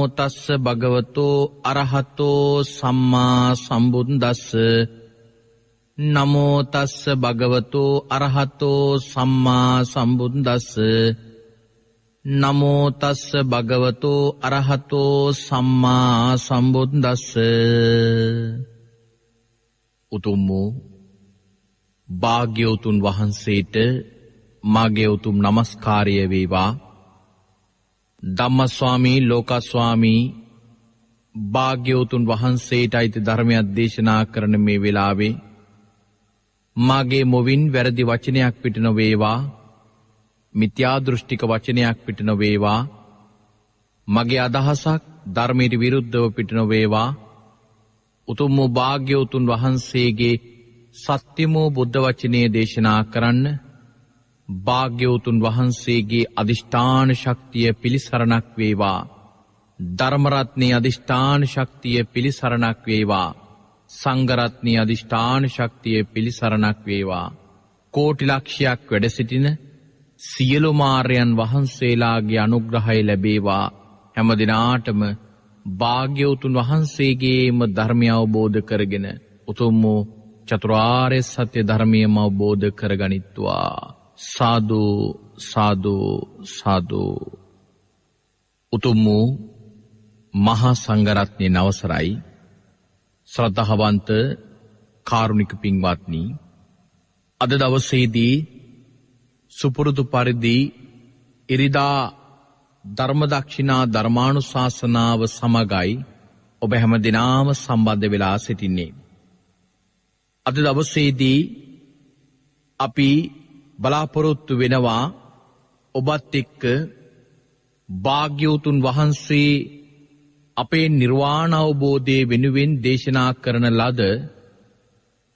නමෝ තස්ස භගවතෝ අරහතෝ සම්මා සම්බුද්දස්ස නමෝ තස්ස භගවතෝ අරහතෝ සම්මා සම්බුද්දස්ස නමෝ තස්ස භගවතෝ අරහතෝ සම්මා සම්බුද්දස්ස. උතුම් වූ භාග්‍යවතුන් වහන්සේට මාගේ උතුම් නමස්කාරය වේවා. ධම්මස්වාමී ලෝකස්වාමී භාග්‍යවතුන් වහන්සේට අයිති ධර්මයක් දේශනා කරන මේ වෙලාවේ මාගේ මොවින් වැරදි වචනයක් පිට නොවේවා, මිත්‍යා දෘෂ්ටික වචනයක් පිට නොවේවා, මගේ අදහසක් ධර්මයට විරුද්ධව පිට නොවේවා. උතුම් වූ භාග්‍යවතුන් වහන්සේගේ සත්‍යමෝ බුද්ධ වචනේ දේශනා කරන්න භාග්‍යවතුන් වහන්සේගේ අධිෂ්ඨාන ශක්තිය පිළිසරණක් වේවා. ධර්මරත්නයේ අධිෂ්ඨාන ශක්තිය පිළිසරණක් වේවා. සංඝරත්නයේ අධිෂ්ඨාන ශක්තිය පිළිසරණක් වේවා. කෝටි ලක්ෂයක් වැඩ සිටින සියලු මාර්යයන් වහන්සේලාගේ අනුග්‍රහය ලැබේවා. හැම දිනාටම භාග්‍යවතුන් වහන්සේගේම ධර්මය අවබෝධ කරගෙන උතුම් වූ චතුරාර්ය සත්‍ය ධර්මයම අවබෝධ කරගනිත්වා. සාදු සාදු සාදු. උතුම් වූ මහා සංඝරත්නයේ අවසරයි ශ්‍රද්ධාවන්ත කාරුණික පින්වත්නි, අද දවසේදී සුපුරුදු පරිදි ඉරිදා ධර්මදක්ෂිනා ධර්මානුශාසනාව සමගයි ඔබ හැම දිනම සම්බන්ධ වෙලා සිටින්නේ. අද දවසේදී අපි බලාපොරොත්තු වෙනවා ඔබත් එක්ක භාග්‍යවතුන් වහන්සේ අපේ නිර්වාණ අවබෝධයේ වෙනුවෙන් දේශනා කරන ලද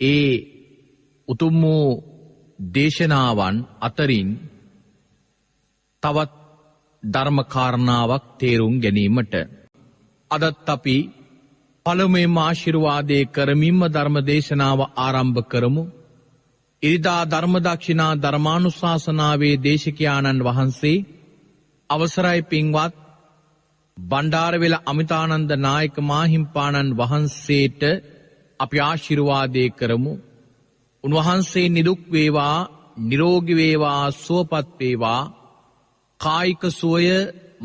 ඒ උතුම් වූ දේශනාවන් අතරින් තවත් ධර්ම කාරණාවක් තේරුම් ගැනීමට අදත් අපි පළමුවෙන්ම ආශිර්වාදේ කරමින්ම ධර්ම දේශනාව ආරම්භ කරමු. ඉරිදා ධර්මදක්ෂිනා ධර්මානුශාසනාවේ දේශකයාණන් වහන්සේ අවසරයි පින්වත් බණ්ඩාරවෙල අමිතානන්ද නායක මාහිම්පාණන් වහන්සේට අපි ආශිර්වාදේ කරමු. උන්වහන්සේ නිදුක් වේවා, නිරෝගී වේවා, සුවපත් වේවා. කායික සුවය,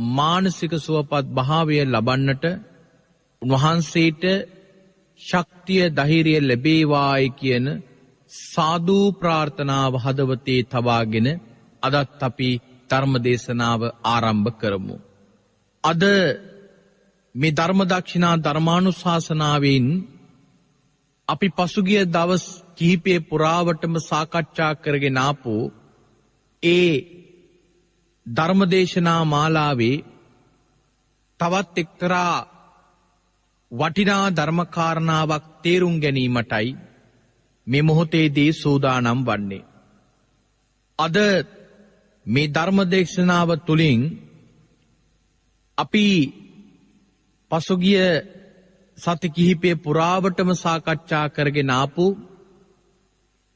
මානසික සුවපත් භාවය ලබන්නට උන්වහන්සේට ශක්තිය ධෛර්යය ලැබේවායි කියන සාදු ප්‍රාර්ථනාව හදවතේ තබාගෙන අදත් අපි ධර්ම දේශනාව ආරම්භ කරමු. අද මේ ධර්මදක්ෂිනා ධර්මානුශාසනාවෙන් අපි පසුගිය දවස් කිහිපය පුරාවටම සාකච්ඡා කරගෙන ආපු ඒ ධර්මදේශනා මාලාවේ තවත් එක්තරා වටිනා ධර්මකාරණාවක් තේරුම් ගැනීමටයි මේ මොහොතේදී සූදානම් වන්නේ. අද මේ ධර්මදේශනාව තුළින් අපි පසුගිය සති කිහිපය පුරාවටම සාකච්ඡා කරගෙන ආපු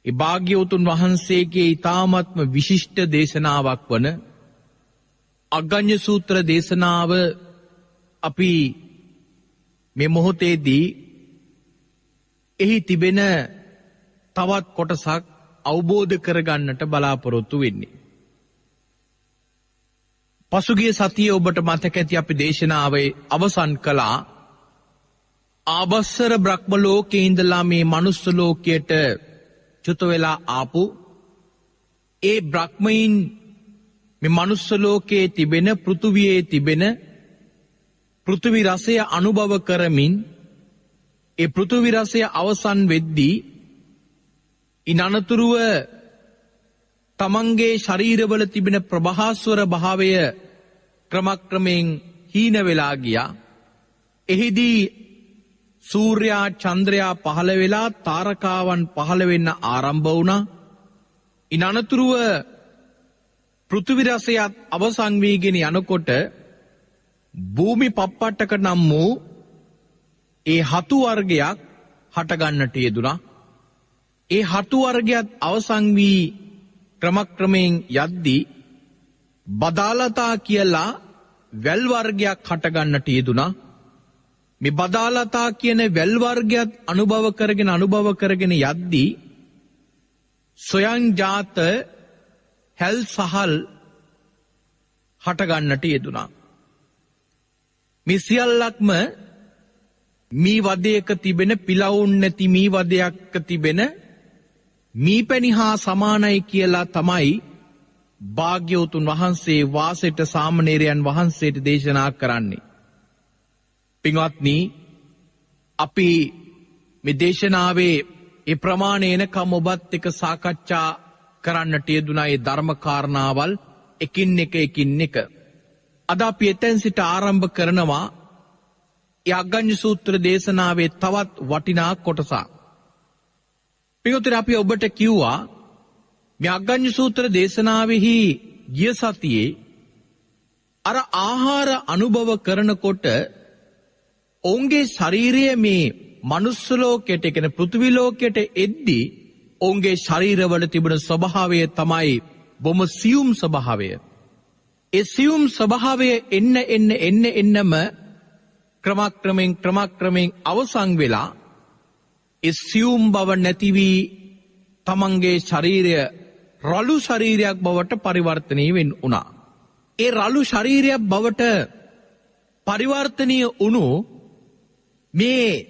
ඒ භාග්‍යවතුන් වහන්සේගේ ඊ타ත්ම විශිෂ්ට දේශනාවක් වන අග්ගඤ්ඤ සූත්‍ර දේශනාව අපි මේ මොහොතේදී එහි තිබෙන තවත් කොටසක් අවබෝධ කරගන්නට බලාපොරොත්තු වෙන්නේ. පසුගිය සතියේ ඔබට මතක ඇති අපි දේශනාවේ අවසන් කළා ආභස්සර බ්‍රහ්ම ලෝකේ ඉඳලා මේ මනුස්ස ලෝකයට චුත වෙලා ආපු ඒ බ්‍රහ්මයින් මේ මනුස්ස ලෝකයේ තිබෙන පෘථුවියේ තිබෙන පෘථුවි රසය අනුභව කරමින් ඒ පෘථුවි රසය අවසන් වෙද්දී ඉනනතුරුව තමන්ගේ ශරීරවල තිබෙන ප්‍රභාස්වර භාවය ක්‍රමක්‍රමයෙන් හීන වෙලා ගියා. එහිදී සූර්යා චන්ද්‍රයා පහළ වෙලා තාරකාවන් පහළ වෙන්න ආරම්භ වුණා. ඉනනතුරුව පෘථිවි රසයත් අවසන් වීගෙන යනකොට භූමි පප්පට්ටක නම් වූ ඒ හතු වර්ගයක් හටගන්නට යෙදුණා. ඒ හතු වර්ගයත් අවසන් වී ක්‍රමක්‍රමයෙන් යද්දී බදාලතා කියලා වැල් වර්ගයක් හටගන්නට යෙදුනා. මේ බදාලතා කියන වැල් වර්ගයක් අනුභව කරගෙන යද්දී සොයන්ජාත හැල් සහල් හටගන්නට යෙදුනා. මේ සියල්ලක්ම මී වදයක තිබෙන පිලවුන් නැති මී වදයක තිබෙන මීපැණි හා සමානයි කියලා තමයි භාග්‍යවතුන් වහන්සේ වාසයට සාමණේරයන් වහන්සේට දේශනා කරන්නේ. පින්වත්නි, අපි මේ දේශනාවේ ඒ ප්‍රමාණයනකම් ඔබත් එක්ක සාකච්ඡා කරන්නට යෙදුනා ඒ ධර්ම කාරණාවල් එකින් එක. අද අපි එතෙන් සිට ආරම්භ කරනවා ඒ අග්ගඤ්ඤ සූත්‍ර දේශනාවේ තවත් වටිනා කොටසක්. පින්වත්නි, අපි ඔබට කිව්වා මේ අග්ගඤ්ඤ සූත්‍ර දේශනාවෙහි ගිය සතියේ අර ආහාර අනුභව කරනකොට ඔවුන්ගේ ශරීරය මේ මනුස්ස ලෝකයට කියන පෘථිවි ලෝකයට එද්දී ඔවුන්ගේ ශරීරවල තිබෙන ස්වභාවය තමයි බොහොම සියුම් ස්වභාවය. ඒ සියුම් ස්වභාවය එන්නම ක්‍රමක්‍රමෙන් අවසන් වෙලා ඒ සියුම් බව නැති වී තමන්ගේ ශරීරය රළු ශරීරයක් බවට පරිවර්තනය වුණා. ඒ රළු ශරීරයක් බවට පරිවර්තනය වුණු මේ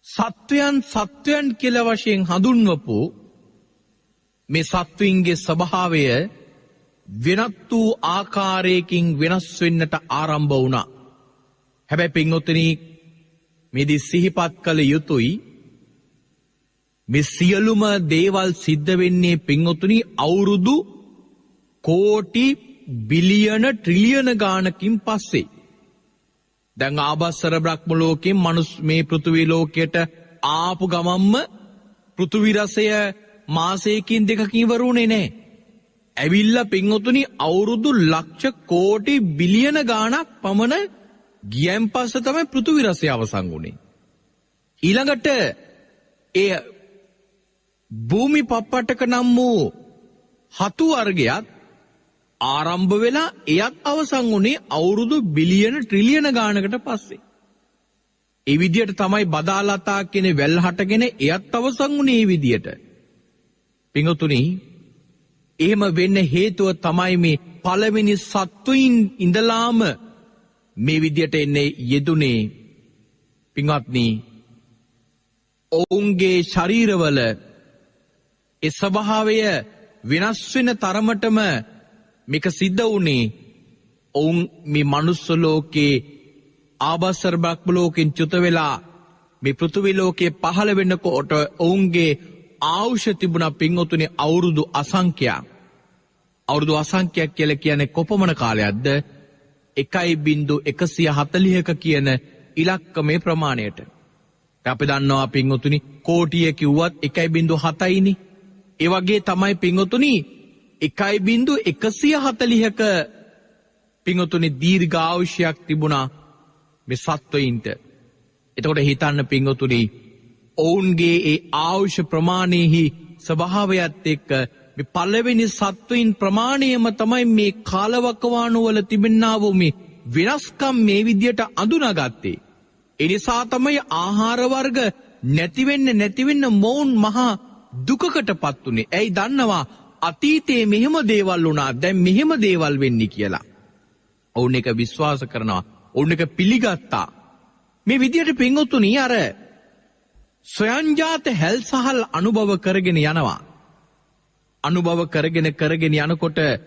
සත්වයන් කියලා වශයෙන් හඳුන්වපු මේ සත්වයින්ගේ ස්වභාවය වෙනත් වූ ආකාරයකින් වෙනස් වෙන්නට ආරම්භ වුණා. හැබැයි පින්වත්නි, මේදී සිහිපත් කළ යුතුයි මේ සියලුම දේවල් සිද්ධ වෙන්නේ පින්වත්නි අවුරුදු කෝටි බිලියන ට්‍රිලියන ගානකින් පස්සේ. දැන් ආභස්සර බ්‍රහ්ම ලෝකෙන් මේ පෘථිවි ලෝකයට ආපු ගමම්ම පෘථිවි රසය මාසයකින් දෙකකින් ඉවරුනේ නැහැ. ඇවිල්ලා පින්වතුනි අවුරුදු ලක්ෂ කෝටි බිලියන ගාණක් පමණ ගියන් පස්සේ තමයි පෘථිවි රසය අවසන් වුනේ. ඊළඟට ඒ භූමි පප්පටක නම් වූ හතු වර්ගයක් ආරම්භ වෙලා එයත් අවසන් වුණේ අවුරුදු බිලියන ට්‍රිලියන ගානකට පස්සේ. ඒ විදිහට තමයි බදාලතා කියන වැල් හටගෙන එයත් අවසන් වුණේ ඒ විදිහට. පින්වතුනි, එහෙම වෙන්න හේතුව තමයි මේ පළවෙනි සත්වයින් ඉඳලාම මේ විදිහට එන්නේ යෙදුනේ. පින්වත්නි, ඔවුන්ගේ ශරීරවල ඒ ස්වභාවය වෙනස් වෙන තරමටම මේක සිද්ධ වුණේ ඔවුන් මේ මනුස්ස ලෝකේ ආභස්සර බ්‍රහ්ම ලෝකෙන් චුත වෙලා මේ පෘථිවි ලෝකයේ පහළ වෙනකොට ඔවුන්ගේ ආයුෂ තිබුණා පින්වතුනි අවුරුදු අසංඛ්‍යයක්. අවුරුදු අසංඛ්‍යයක් කියලා කියන්නේ කොපමණ කාලයක්ද? 1.140ක කියන ඉලක්කමේ ප්‍රමාණයට. අපි දන්නවා පින්වතුනි කෝටිය කිව්වත් 1.7යිනේ. ඒ වගේ තමයි පින්වතුනි 1.140ක පින්වතුනි දීර්ඝායුෂයක් තිබුණා මේ සත්වයින්ට. එතකොට හිතන්න පින්වතුනි ඔවුන්ගේ ඒ ආයුෂ ප්‍රමාණයෙහි ස්වභාවයත් එක්ක මේ පළවෙනි සත්වයින් ප්‍රමාණයම තමයි මේ කාලවකවානු වල තිබෙනා වූ මේ වෙනස්කම් මේ විදියට අඳුනාගත්තේ. ඒ නිසා තමයි ආහාර වර්ග නැති වෙන්න මොවුන් මහා දුකකටපත් උනේ. ඇයි දන්නවා අතීතයේ මෙහෙම දේවල් වුණා, දැන් මෙහෙම දේවල් වෙන්නේ කියලා. ඔවුන් එක විශ්වාස කරනවා, ඔවුන් එක පිළිගත්තා. මේ විදියට පින්වතුනි අර සොයන්ජාත හැල් සහල් අනුභව කරගෙන යනවා. අනුභව කරගෙන යනකොට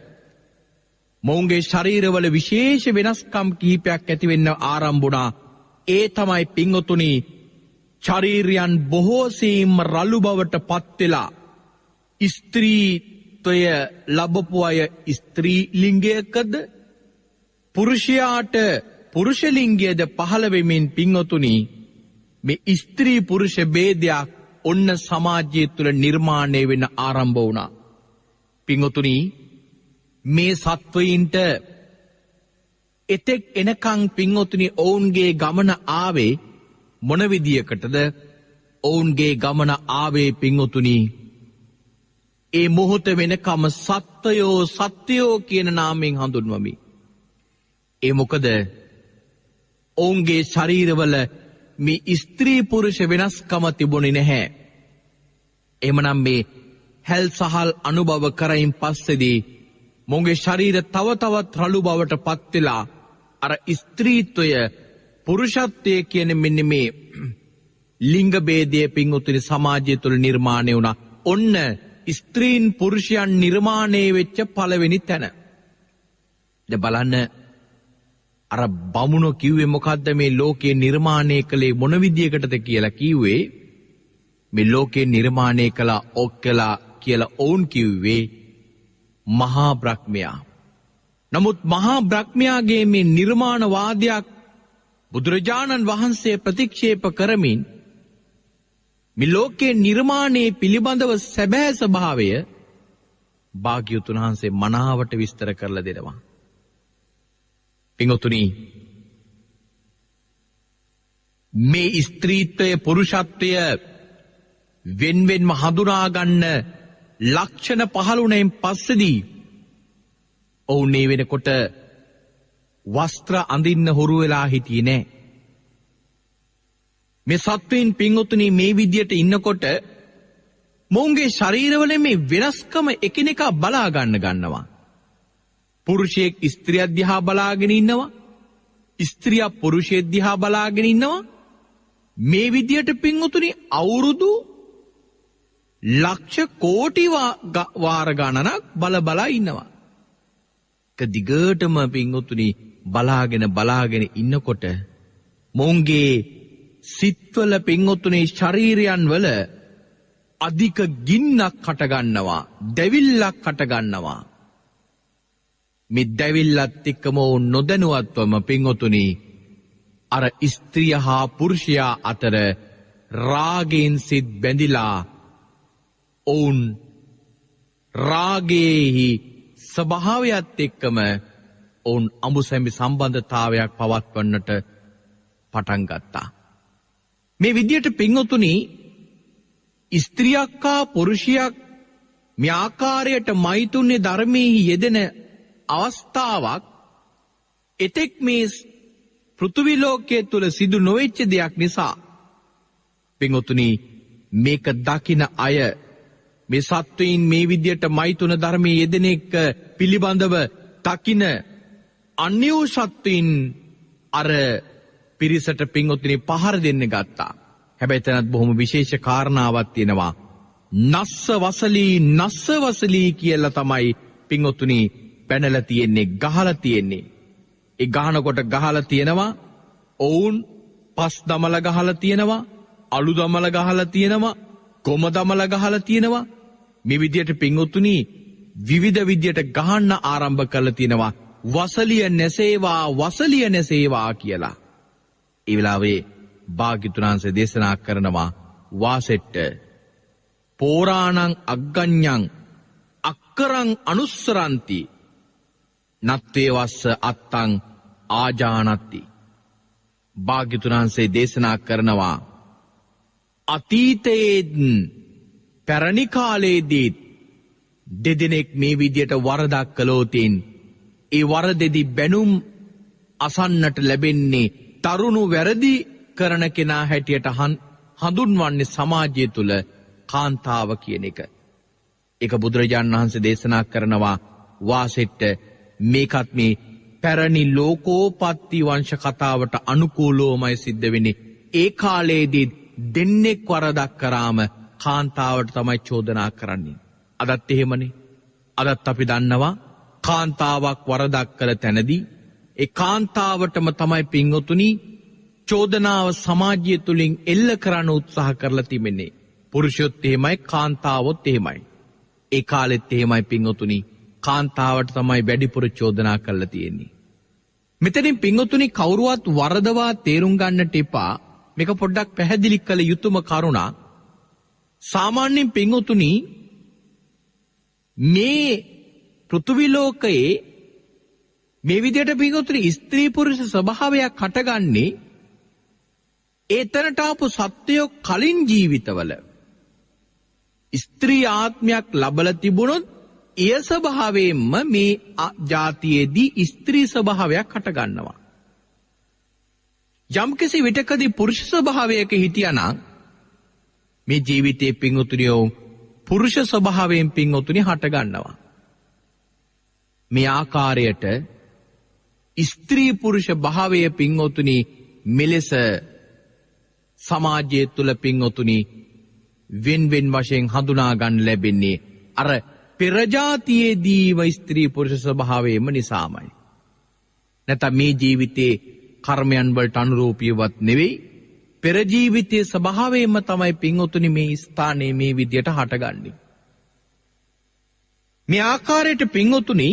මොවුන්ගේ ශරීරවල විශේෂ වෙනස්කම් කිහිපයක් ඇති වෙන්න ආරම්භ වුණා. ඒ තමයි පින්වතුනි ශරීරයන් බොහෝසෙයින්ම රළු බවට පත් වෙලා ස්ත්‍රීත්වය ලැබපු අය ස්ත්‍රී ලිංගයකද පුරුෂයාට පුරුෂ ලිංගයද පහළ වෙමින් පින්වතුනි මේ ස්ත්‍රී පුරුෂ ભેදයක් ඔන්න සමාජය තුළ නිර්මාණය වෙන්න ආරම්භ වුණා. පින්වතුනි මේ සත්වයින්ට එතෙක් එනකන් පින්වතුනි ඔවුන්ගේ ගමන ආවේ මොන විදියකටද? ඔවුන්ගේ ගමන ආවේ පින්වතුනි ඒ මොහොත වෙනකම සත්වයෝ කියන නාමයෙන් හඳුන්වමි. ඒ මොකද ඔවුන්ගේ ශරීරවල මේ ස්ත්‍රී පුරුෂ වෙනස්කම තිබුණේ නැහැ. එහෙමනම් මේ හැල් සහල් අනුභව කරයින් පස්සේදී මොන්ගේ ශරීර තව තවත් රළු බවට පත් වෙලා අර ස්ත්‍රීත්වය පුරුෂත්වය කියන මෙන්න මේ ලිංග ભેදයේ පින්වතුනි සමාජය තුළ නිර්මාණය වුණා. ඔන්න ස්ත්‍රීන් පුරුෂයන් නිර්මාණය වෙච්ච පළවෙනි තැන. දැන් බලන්න අර බමුණෝ කිව්වේ මොකද්ද මේ ලෝකේ නිර්මාණය කළේ මොන විදියකටද කියලා කිව්වේ මේ ලෝකේ නිර්මාණය කළ ඔක්කලා කියලා ඔවුන් කිව්වේ මහා බ්‍රහ්මයා. නමුත් මහා බ්‍රහ්මයාගේ මේ නිර්මාණවාදයක් බුදුරජාණන් වහන්සේ ප්‍රතික්ෂේප කරමින් මේ ලෝකේ නිර්මාණයේ පිළිබඳව සැබෑ ස්වභාවය භාග්‍යවතුන් වහන්සේ මනාවට විස්තර කරලා දෙනවා. පින්වතුනි මේ ස්ත්‍රීත්වය පුරුෂත්වය වෙන්වෙන්ම හඳුනා ගන්න ලක්ෂණ පහළුණෙන් පස්සේදී ඔවුන් මේ වෙනකොට වස්ත්‍ර අඳින්න හුරු වෙලා හිටියේ නෑ. මේ සත්වයින් පින්වතුනි මේ විදියට ඉන්නකොට මොවුන්ගේ ශරීරවල මේ වෙනස්කම එකිනෙකා බලා ගන්නවා. පුරුෂයෙක් ස්ත්‍රියක් දිහා බලාගෙන ඉන්නවා. ස්ත්‍රියක් පුරුෂයෙක් දිහා බලාගෙන ඉන්නවා. මේ විදියට පින්වතුනි අවුරුදු ලක්ෂ කෝටි වාර ගණනක් බලා ඉන්නවා. දිගටම පින්වතුනි බලාගෙන ඉන්නකොට මොවුන්ගේ සිත්වල පින්වතුනි ශරීරයන් වල අධික ගින්නක් හටගන්නවා. දැවිල්ලක් හටගන්නවා. මේ දැවිල්ලත් එක්කම නොදැනුවත්වම පින්වතුනි අර ස්ත්‍රිය හා පුරුෂයා අතර රාගයෙන් සිත් බැඳිලා ඔවුන් රාගයේහි ස්වභාවයත් එක්කම ඔවුන් අඹුසැමි සම්බන්ධතාවයක් පවත්වන්නට පටන් ගත්තා. මේ විදියට පින්වතුනි ස්ත්‍රියක් හා පුරුෂයෙක් මේ ආකාරයට මෛතුන්‍ය ධර්මයේ යෙදෙන අවස්ථාවක් එතෙක් මේ පෘථිවි ලෝකයේ තුල සිදු නොවෙච්ච දෙයක් නිසා පින්වතුනි මේක දකින අය මේ සත්වයින් මේ විදියට මෛතුන ධර්මයේ යෙදෙන එක පිළිබඳව දකින අන්‍ය වූ සත්වයින් අර පිරිසට පින්වතුනි පහර දෙන්න ගත්තා. හැබැයි එතනත් බොහොම විශේෂ කාරණාවක් තියෙනවා. නස්ස වසලී කියලා තමයි පින්වතුනි පැනලා තියෙන්නේ, ගහලා තියෙන්නේ. ඒ ගහනකොට ගහලා තියෙනවා ඔවුන් පස් දමලා ගහලා තියෙනවා, අලු දමලා ගහලා තියෙනවා, කොම දමලා ගහලා තියෙනවා. මේ විදියට පින්වතුනි විවිධ විදියට ගහන්න ආරම්භ කරලා තියෙනවා. වසලිය නැසේවා කියලා. ඒ වෙලාවේ භාග්‍යවතුන් වහන්සේ දේශනා කරනවා වාසෙට්ට පෝරාණං අග්ගඤ්ඤං අක්කරං අනුස්සරಂತಿ නත්තේ වස්ස අත්තං ආජානති. භාග්‍යවතුන් වහන්සේ දේශනා කරනවා අතීතයේ පැරණි කාලයේදී දෙදෙනෙක් මේ විදියට වරදක් කළෝතින් ඒ වරදෙදි බැනුම් අසන්නට ලැබෙන්නේ තරුණු වැරදි කරන කෙනා හැටියට හඳුන්වන්නේ සමාජය තුල කාන්තාව කියන එක. ඒක බුදුරජාණන් වහන්සේ දේශනා කරනවා වාසෙට්ට මේකත් මේ පැරණි ලෝකෝපත්ති වංශ කතාවට අනුකූලවමයි සිද්ධ වෙන්නේ. ඒ කාලයේදී දෙන්නෙක් වරදක් කරාම කාන්තාවට තමයි චෝදනා කරන්නේ. අදත් එහෙමනේ. අදත් අපි දන්නවා කාන්තාවක් වරදක් කළ තැනදී ඒ කාන්තාවටම තමයි පින්වතුනි චෝදනාව සමාජය තුලින් එල්ල කරන්න උත්සාහ කරලා තිබෙන්නේ. පුරුෂයොත් එහෙමයි, කාන්තාවොත් එහෙමයි. ඒ කාලෙත් එහෙමයි පින්වතුනි කාන්තාවට තමයි වැඩිපුර චෝදනා කරලා තියෙන්නේ. මෙතනින් පින්වතුනි කවුරුවත් වරදවා තේරුම් ගන්නට එපා. මේක පොඩ්ඩක් පැහැදිලි කළ යුතුම කරුණා. සාමාන්‍යයෙන් පින්වතුනි මේ පෘථිවි ලෝකයේ මේ විදියට පින්වතුනි ස්ත්‍රී පුරුෂ ස්වභාවයක් හටගන්නේ ඒතනට ආපු සත්වයෝ කලින් ජීවිතවල ස්ත්‍රී ආත්මයක් ලබලා තිබුණොත් එය ස්වභාවයෙන්ම මේ ජාතියේදී ස්ත්‍රී ස්වභාවයක් හටගන්නවා. යම්කිසි විටකදී පුරුෂ ස්වභාවයක හිටියානම් මේ ජීවිතයේ පින්වතුනියෝ පුරුෂ ස්වභාවයෙන් පින්වතුනි හටගන්නවා. මේ ආකාරයට ස්ත්‍රී පුරුෂ භාවය පින්වතුනි මෙලෙස සමාජය තුළ පින්වතුනි වෙන් වශයෙන් හඳුනා ගන්න ලැබෙන්නේ අර පෙර ජාතියේදීම ස්ත්‍රී පුරුෂ ස්වභාවයම නිසාමයි. නැත්නම් මේ ජීවිතේ කර්මයන් වලට අනුරූපීවත් නෙවෙයි පෙර ජීවිතයේ ස්වභාවයෙන්ම තමයි පින්වතුනි මේ ස්ථානයේ මේ විදියට හටගන්නේ. මේ ආකාරයට පින්වතුනි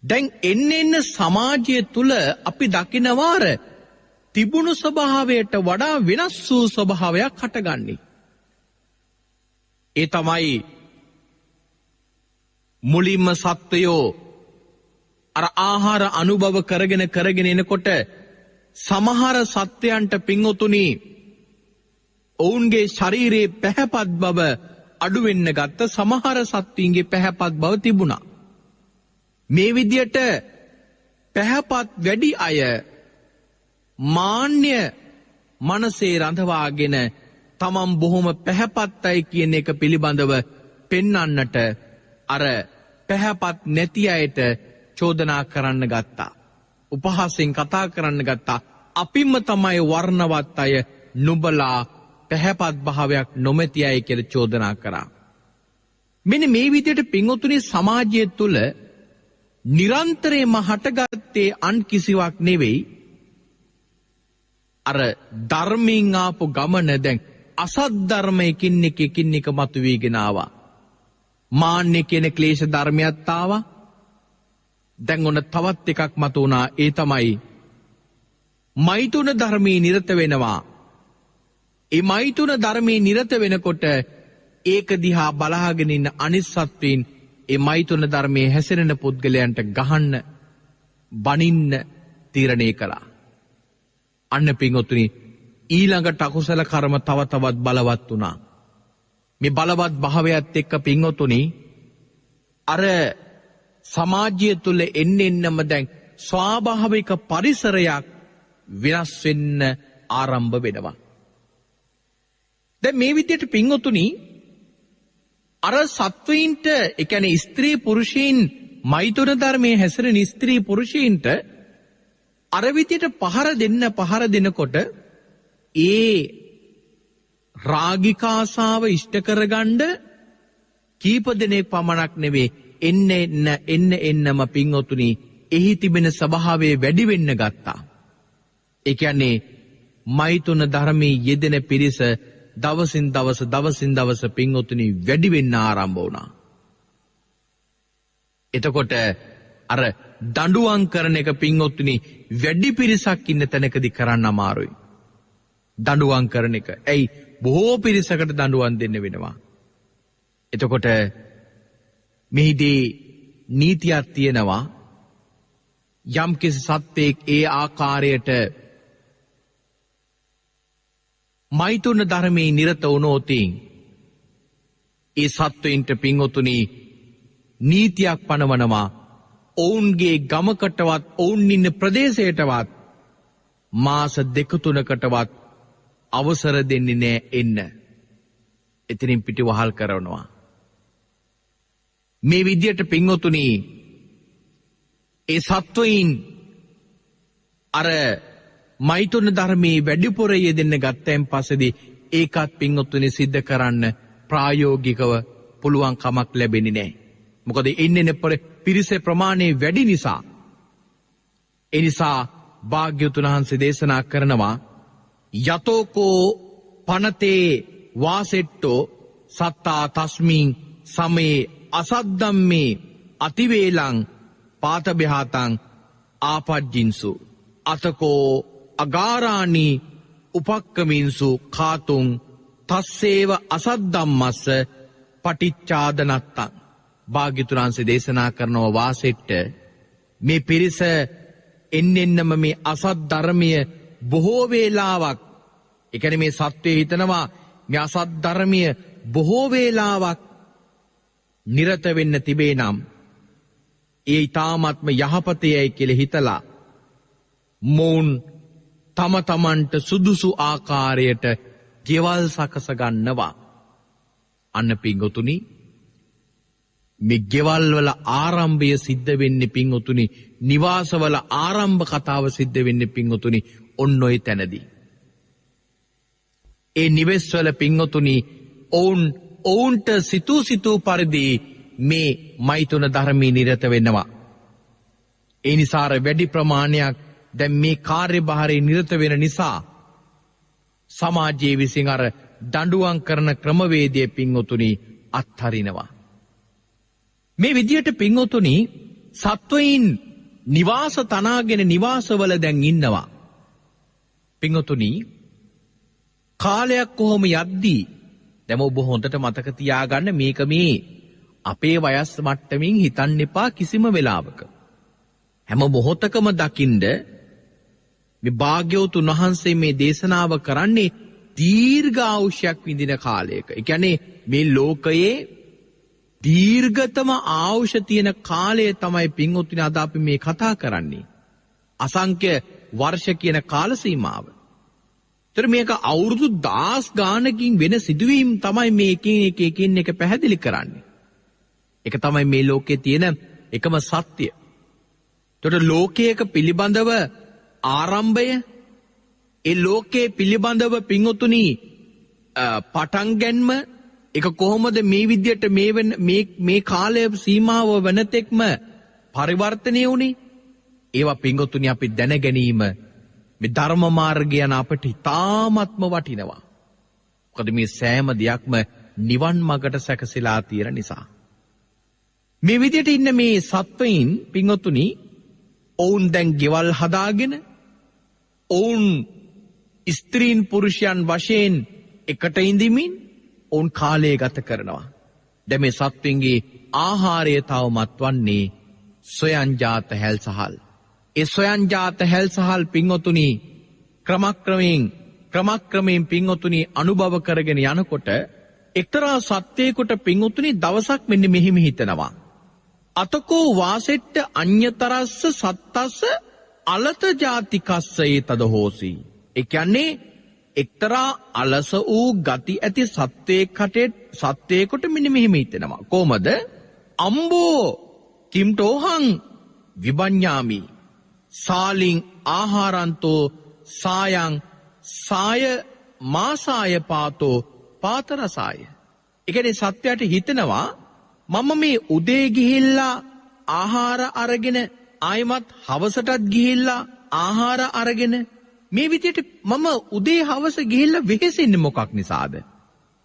දැන් එන්න සමාජය තුල අපි දකිනවාර තිබුණු ස්වභාවයට වඩා වෙනස් වූ ස්වභාවයක් හටගන්නේ. ඒ තමයි මුලින්ම සත්වයෝ අර ආහාර අනුභව කරගෙන එනකොට සමහර සත්වයන්ට පින්වතුනි ඔවුන්ගේ ශරීරයේ පැහැපත් බව අඩු වෙන්න ගත්ත සමහර සත්වයින්ගේ පැහැපත් බව තිබුණා. මේ විදියට පැහැපත් වැඩි අය මාන්‍ය මනසේ රඳවාගෙන තමන් බොහොම පැහැපත් අය කියන එක පිළිබඳව පෙන්වන්නට අර පැහැපත් නැති අයට චෝදනා කරන්න ගත්තා. උපහාසයෙන් කතා කරන්න ගත්තා. අපිම තමයි වර්ණවත් අය නුඹලා පැහැපත් භාවයක් නොමැති අය කියලා චෝදනා කරා. මෙන්න මේ විදිහට පින්වතුනි සමාජය තුළ නිරන්තරයෙන්ම හටගත්තේ අන් කිසිවක් නෙවෙයි අර ධර්මයෙන් ආපු ගමන දැන් අසත් ධර්මයකින් එක මතුවීගෙන ආවා. මාන්නේ කියන ක්ලේශ ධර්මයක් ආවා. දැන් ඔන්න තවත් එකක් මතු වුණා. ඒ තමයි මෛතුන ධර්මයේ නිරත වෙනවා. ඒ මෛතුන ධර්මයේ නිරත වෙනකොට ඒක දිහා බලාගෙන ඉන්න අනිත් සත්වයින් ඒ මෛතුන ධර්මයේ හැසිරෙන පුද්ගලයන්ට ගහන්න බනින්න තීරණය කළා. අන්න පින්වතුනි ඊළඟට අකුසල කර්ම තව තවත් බලවත් වුණා. මේ බලවත් භාවයත් එක්ක පින්වතුනි අර සමාජය තුළ එන්නම දැන් ස්වාභාවික පරිසරයක් වෙනස් වෙන්න ආරම්භ වෙනවා. දැන් මේ විදිහට පින්වතුනි අර සත්වයින්ට ඒ කියන්නේ ස්ත්‍රී පුරුෂයින් මෛතුන ධර්මයේ හැසිරෙන ස්ත්‍රී පුරුෂයින්ට අර විදිහට පහර දෙනකොට ඒ රාගිකාසාව ඉෂ්ට කරගන්න කීප දෙනෙක් පමණක් නෙවෙයි එන්නම පින්වතුනි එහි තිබෙන ස්වභාවය වැඩි වෙන්න ගත්තා. ඒ කියන්නේ මෛතුන ධර්මයේ යෙදෙන පිරිස දවසින් දවස පින්වතුනි වැඩි වෙන්න ආරම්භ වුණා. එතකොට අර දඬුවම් කරන එක පින්වතුනි වැඩි පිරිසක් ඉන්න තැනකදී කරන්න අමාරුයි. දඬුවම් කරන එක. ඇයි බොහෝ පිරිසකට දඬුවම් දෙන්න වෙනවා. එතකොට මෙහිදී නීතියක් තියෙනවා. යම්කිසි සත්වයෙක් ඒ ආකාරයට මෛතුන ධර්මයේ නිරත වුණොත් ඒ සත්වයින්ට පින්වතුනි නීතියක් පනවනවා. ඔවුන්ගේ ගමකටවත් ඔවුන් ඉන්න ප්‍රදේශයටවත් මාස 2-3කටවත් අවසර දෙන්නේ නෑ එන්න. එතනින් පිටිවහල් කරනවා. මේ විදියට පින්වතුනි ඒ සත්වයින් අර මෛතුන ධර්මයේ වැඩිපුර යෙදෙන්න ගත්තයින් පස්සේදී ඒකත් පින්වතුනි සිද්ධ කරන්න ප්‍රායෝගිකව පුළුවන් කමක් ලැබෙන්නේ නැහැ. මොකද ඉන්නේ පිරිස ප්‍රමාණය වැඩි නිසා. ඒ නිසා භාග්‍යවතුන් වහන්සේ දේශනා කරනවා යතෝකෝ පනතේ වාසෙට්ටෝ සත්තා තස්මින් සමේ අසද්දම්මේ අතිවේලං පාතබ්‍යහතං ආපජ්ජින්සු අතකෝ අගාරාණි උපක්කමින්සු කාතුන් තස්සේව අසද්දම්මස්ස පටිච්චාදනත්තං. භාග්‍යවතුන් වහන්සේ දේශනා කරනවා වාසෙට්ට මේ පිරිස එන්නෙන්නම මේ අසත් ධර්මය බොහෝ වේලාවක් ඒ කියන්නේ මේ සත්වයේ හිතනවා මේ අසත් ධර්මය බොහෝ වේලාවක් නිරත වෙන්න තිබේ නම් ඒ ඊ타ත්ම යහපතේයි කියලා හිතලා මොවුන් තම තමන්ට සුදුසු ආකාරයට ගෙවල් සකස ගන්නවා. අන්න පිංගුතුනි මේ ගෙවල් වල ආරම්භය සිද්ධ වෙන්නේ පිංගුතුනි, නිවාසවල ආරම්භ කතාව සිද්ධ වෙන්නේ පිංගුතුනි ඔන්න ඔය තැනදී. ඒ නිවෙස්වල පිංගුතුනි ඔවුන්ට සිතූ පරිදි මේ මෛතුන ධර්මී නිරත වෙනවා. ඒ නිසා වැඩි ප්‍රමාණයක් දැන් මේ කාර්යභාරයේ නිරත වෙන නිසා සමාජයේ විසින් අර දඬුවම් කරන ක්‍රමවේදයේ පිංගුතුනි අත්හරිනවා. මේ විදියට පිංගුතුනි සත්වයින් නිවාස තනාගෙන නිවාසවල දැන් ඉන්නවා. පිංගුතුනි කාලයක් කොහොම යද්දී දැන් ඔබ හොඳට මතක තියාගන්න මේක මේ අපේ වයස් මට්ටමින් හිතන්න එපා කිසිම වෙලාවක. හැම මොහොතකම දකින්ද මේ භාග්‍යවතුන් වහන්සේ මේ දේශනාව කරන්නේ දීර්ඝ ආයුෂයක් විඳින කාලයක. ඒ කියන්නේ මේ ලෝකයේ දීර්ඝතම ආයුෂ තියෙන කාලය තමයි පින්වත්නි අද අපි මේ කතා කරන්නේ. අසංඛ්‍ය වර්ෂ කියන කාල සීමාව. ඒතර මේක අවුරුදු 10 ගානකින් වෙන සිදුවීම් තමයි මේ එකින් එක පැහැදිලි කරන්නේ. ඒක තමයි මේ ලෝකයේ තියෙන එකම සත්‍ය. ඒතර ලෝකයක පිළිබඳව ආරම්භය, ඒ ලෝකයේ පිළිබඳව පින්වත්නි පටන් ගැනීම ඒක කොහොමද මේ විදියට මේ කාලය සීමාව වෙනතෙක්ම පරිවර්තනය වුණේ? ඒවා පින්වත්නි අපි දැන ගැනීම මේ ධර්ම මාර්ගය යන අපට ඉතාමත්ම වටිනවා. මොකද මේ සෑම දෙයක්ම නිවන් මාර්ගට සැකසීලා තියෙන නිසා. මේ විදියට ඉන්න මේ සත්වයින් පින්වත්නි ඔවුන් දැන් ගෙවල් හදාගෙන ඔවුන් ස්ත්‍රීන් පුරුෂයන් වශයෙන් එකට ඉඳිමින් ඔවුන් කාලය ගත කරනවා. දැන් මේ සත්වින්ගේ ආහාරය තවමත් වන්නේ සොයන්ජාත හැල්සහල්. ඒ සොයන්ජාත හැල්සහල් පින්වතුනි ක්‍රමක්‍රමයෙන් පින්වතුනි අනුභව කරගෙන යනකොට එක්තරා සත්‍යයකට පින්වතුනි දවසක් මෙන්න මෙහිම හිතනවා. අතකෝ වාසෙට්ට අඤ්‍යතරස්ස සත්තස්ස අලත ජාතිකස්ස ඒතද හෝසි. ඒ කියන්නේ එක්තරා අලස වූ ගති ඇති සත්‍යයකට මෙන්න මෙහිම හිතෙනවා. කොහමද? අම්බෝ කිම්ටෝහං විබඤ්ඤාමි සාලින් ආහාරන්තෝ සායං සාය මාසාය පාතෝ පාතරසාය. ඒ කියන්නේ සත්‍යයට හිතනවා මම මේ උදේ ගිහිල්ලා ආහාර අරගෙන ආයමත් හවසටත් ගිහිල්ලා ආහාර අරගෙන මේ විදියට මම උදේ හවස ගිහිල්ලා වෙහෙසෙන්නේ මොකක් නිසාද?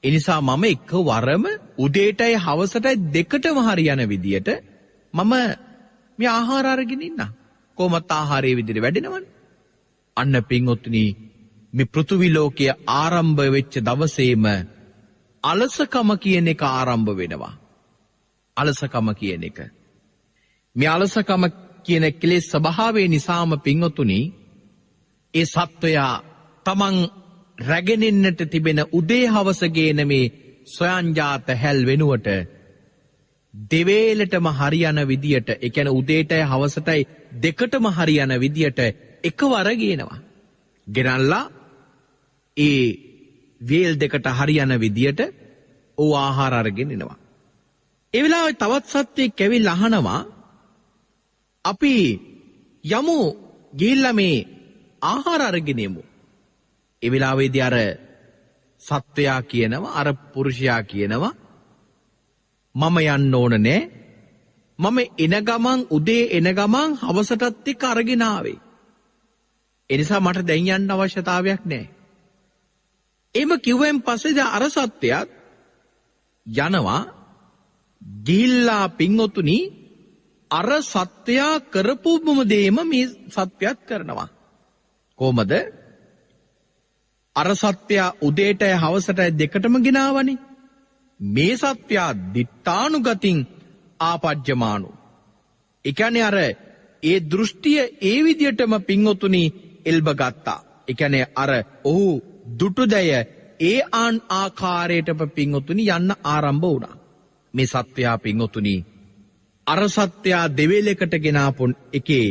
ඒ නිසා මම එකවරම උදේටයි හවසටයි දෙකටම හරියන විදියට මම මේ ආහාර අරගෙන ඉන්නා. කොහොමත් ආහාරයේ විදියට වැඩෙනවනේ. අන්න පින්වත්නි මේ පෘථිවි ලෝකයේ ආරම්භ වෙච්ච දවසේම අලසකම කියන එක ආරම්භ වෙනවා. අලසකම කියන එක. මේ අලසකම කියන කෙලෙස් ස්වභාවය නිසාම පින්වතුනි ඒ සත්වයා තමන් රැගෙනෙන්නට තිබෙන උදේ හවස ගේන මේ සොයන්ජාත හැල් වෙනුවට දෙවේලටම හරියන විදියට, ඒ කියන්නේ උදේටයි හවසටයි දෙකටම හරියන විදියට එකවර ගේනවා. ගෙනල්ලා ඒ වේල් දෙකට හරියන විදියට ඕ ආහාර අරගෙන එනවා. ඒ වෙලාවේ තවත් සත්වෙක් ඇවිල්ලා අහනවා අපි යමු ගිහිල්ලා මේ ආහාර අරගෙන එමු. ඒ වෙලාවේදී අර සත්වයා කියනවා, අර පුරුෂයා කියනවා මම යන්න ඕන නෑ. මම එන ගමන් උදේ එන ගමන් හවසටත් එක්ක අරගෙන ආවේ. ඒ නිසා මට දැන් යන්න අවශ්‍යතාවයක් නෑ. එහෙම කිව්වෙන් පස්සේ අර සත්වයාත් යනවා. ගිහිල්ලා පින්වතුනි අර සත්වයා කරපුම දේම මේ සත්‍යයත් කරනවා. කොහමද? අර සත්‍යයා උදේටයි හවසටයි දෙකටම ගෙනාවනේ. මේ සත්‍යයා දිත්තානුගතින් ආපජ්ජමානු. ඒ කියන්නේ අර ඒ දෘෂ්ටිය ඒ විදියටම පින්වතුනි එල්බ ගත්තා. ඒ කියන්නේ අර ඔහු දුටුදය ඒ ආකාරයටම පින්වතුනි යන්න ආරම්භ වුණා. මේ සත්වයා පින්වතුනි අර සත්වයා දෙවේලකට ගෙනාපු එකේ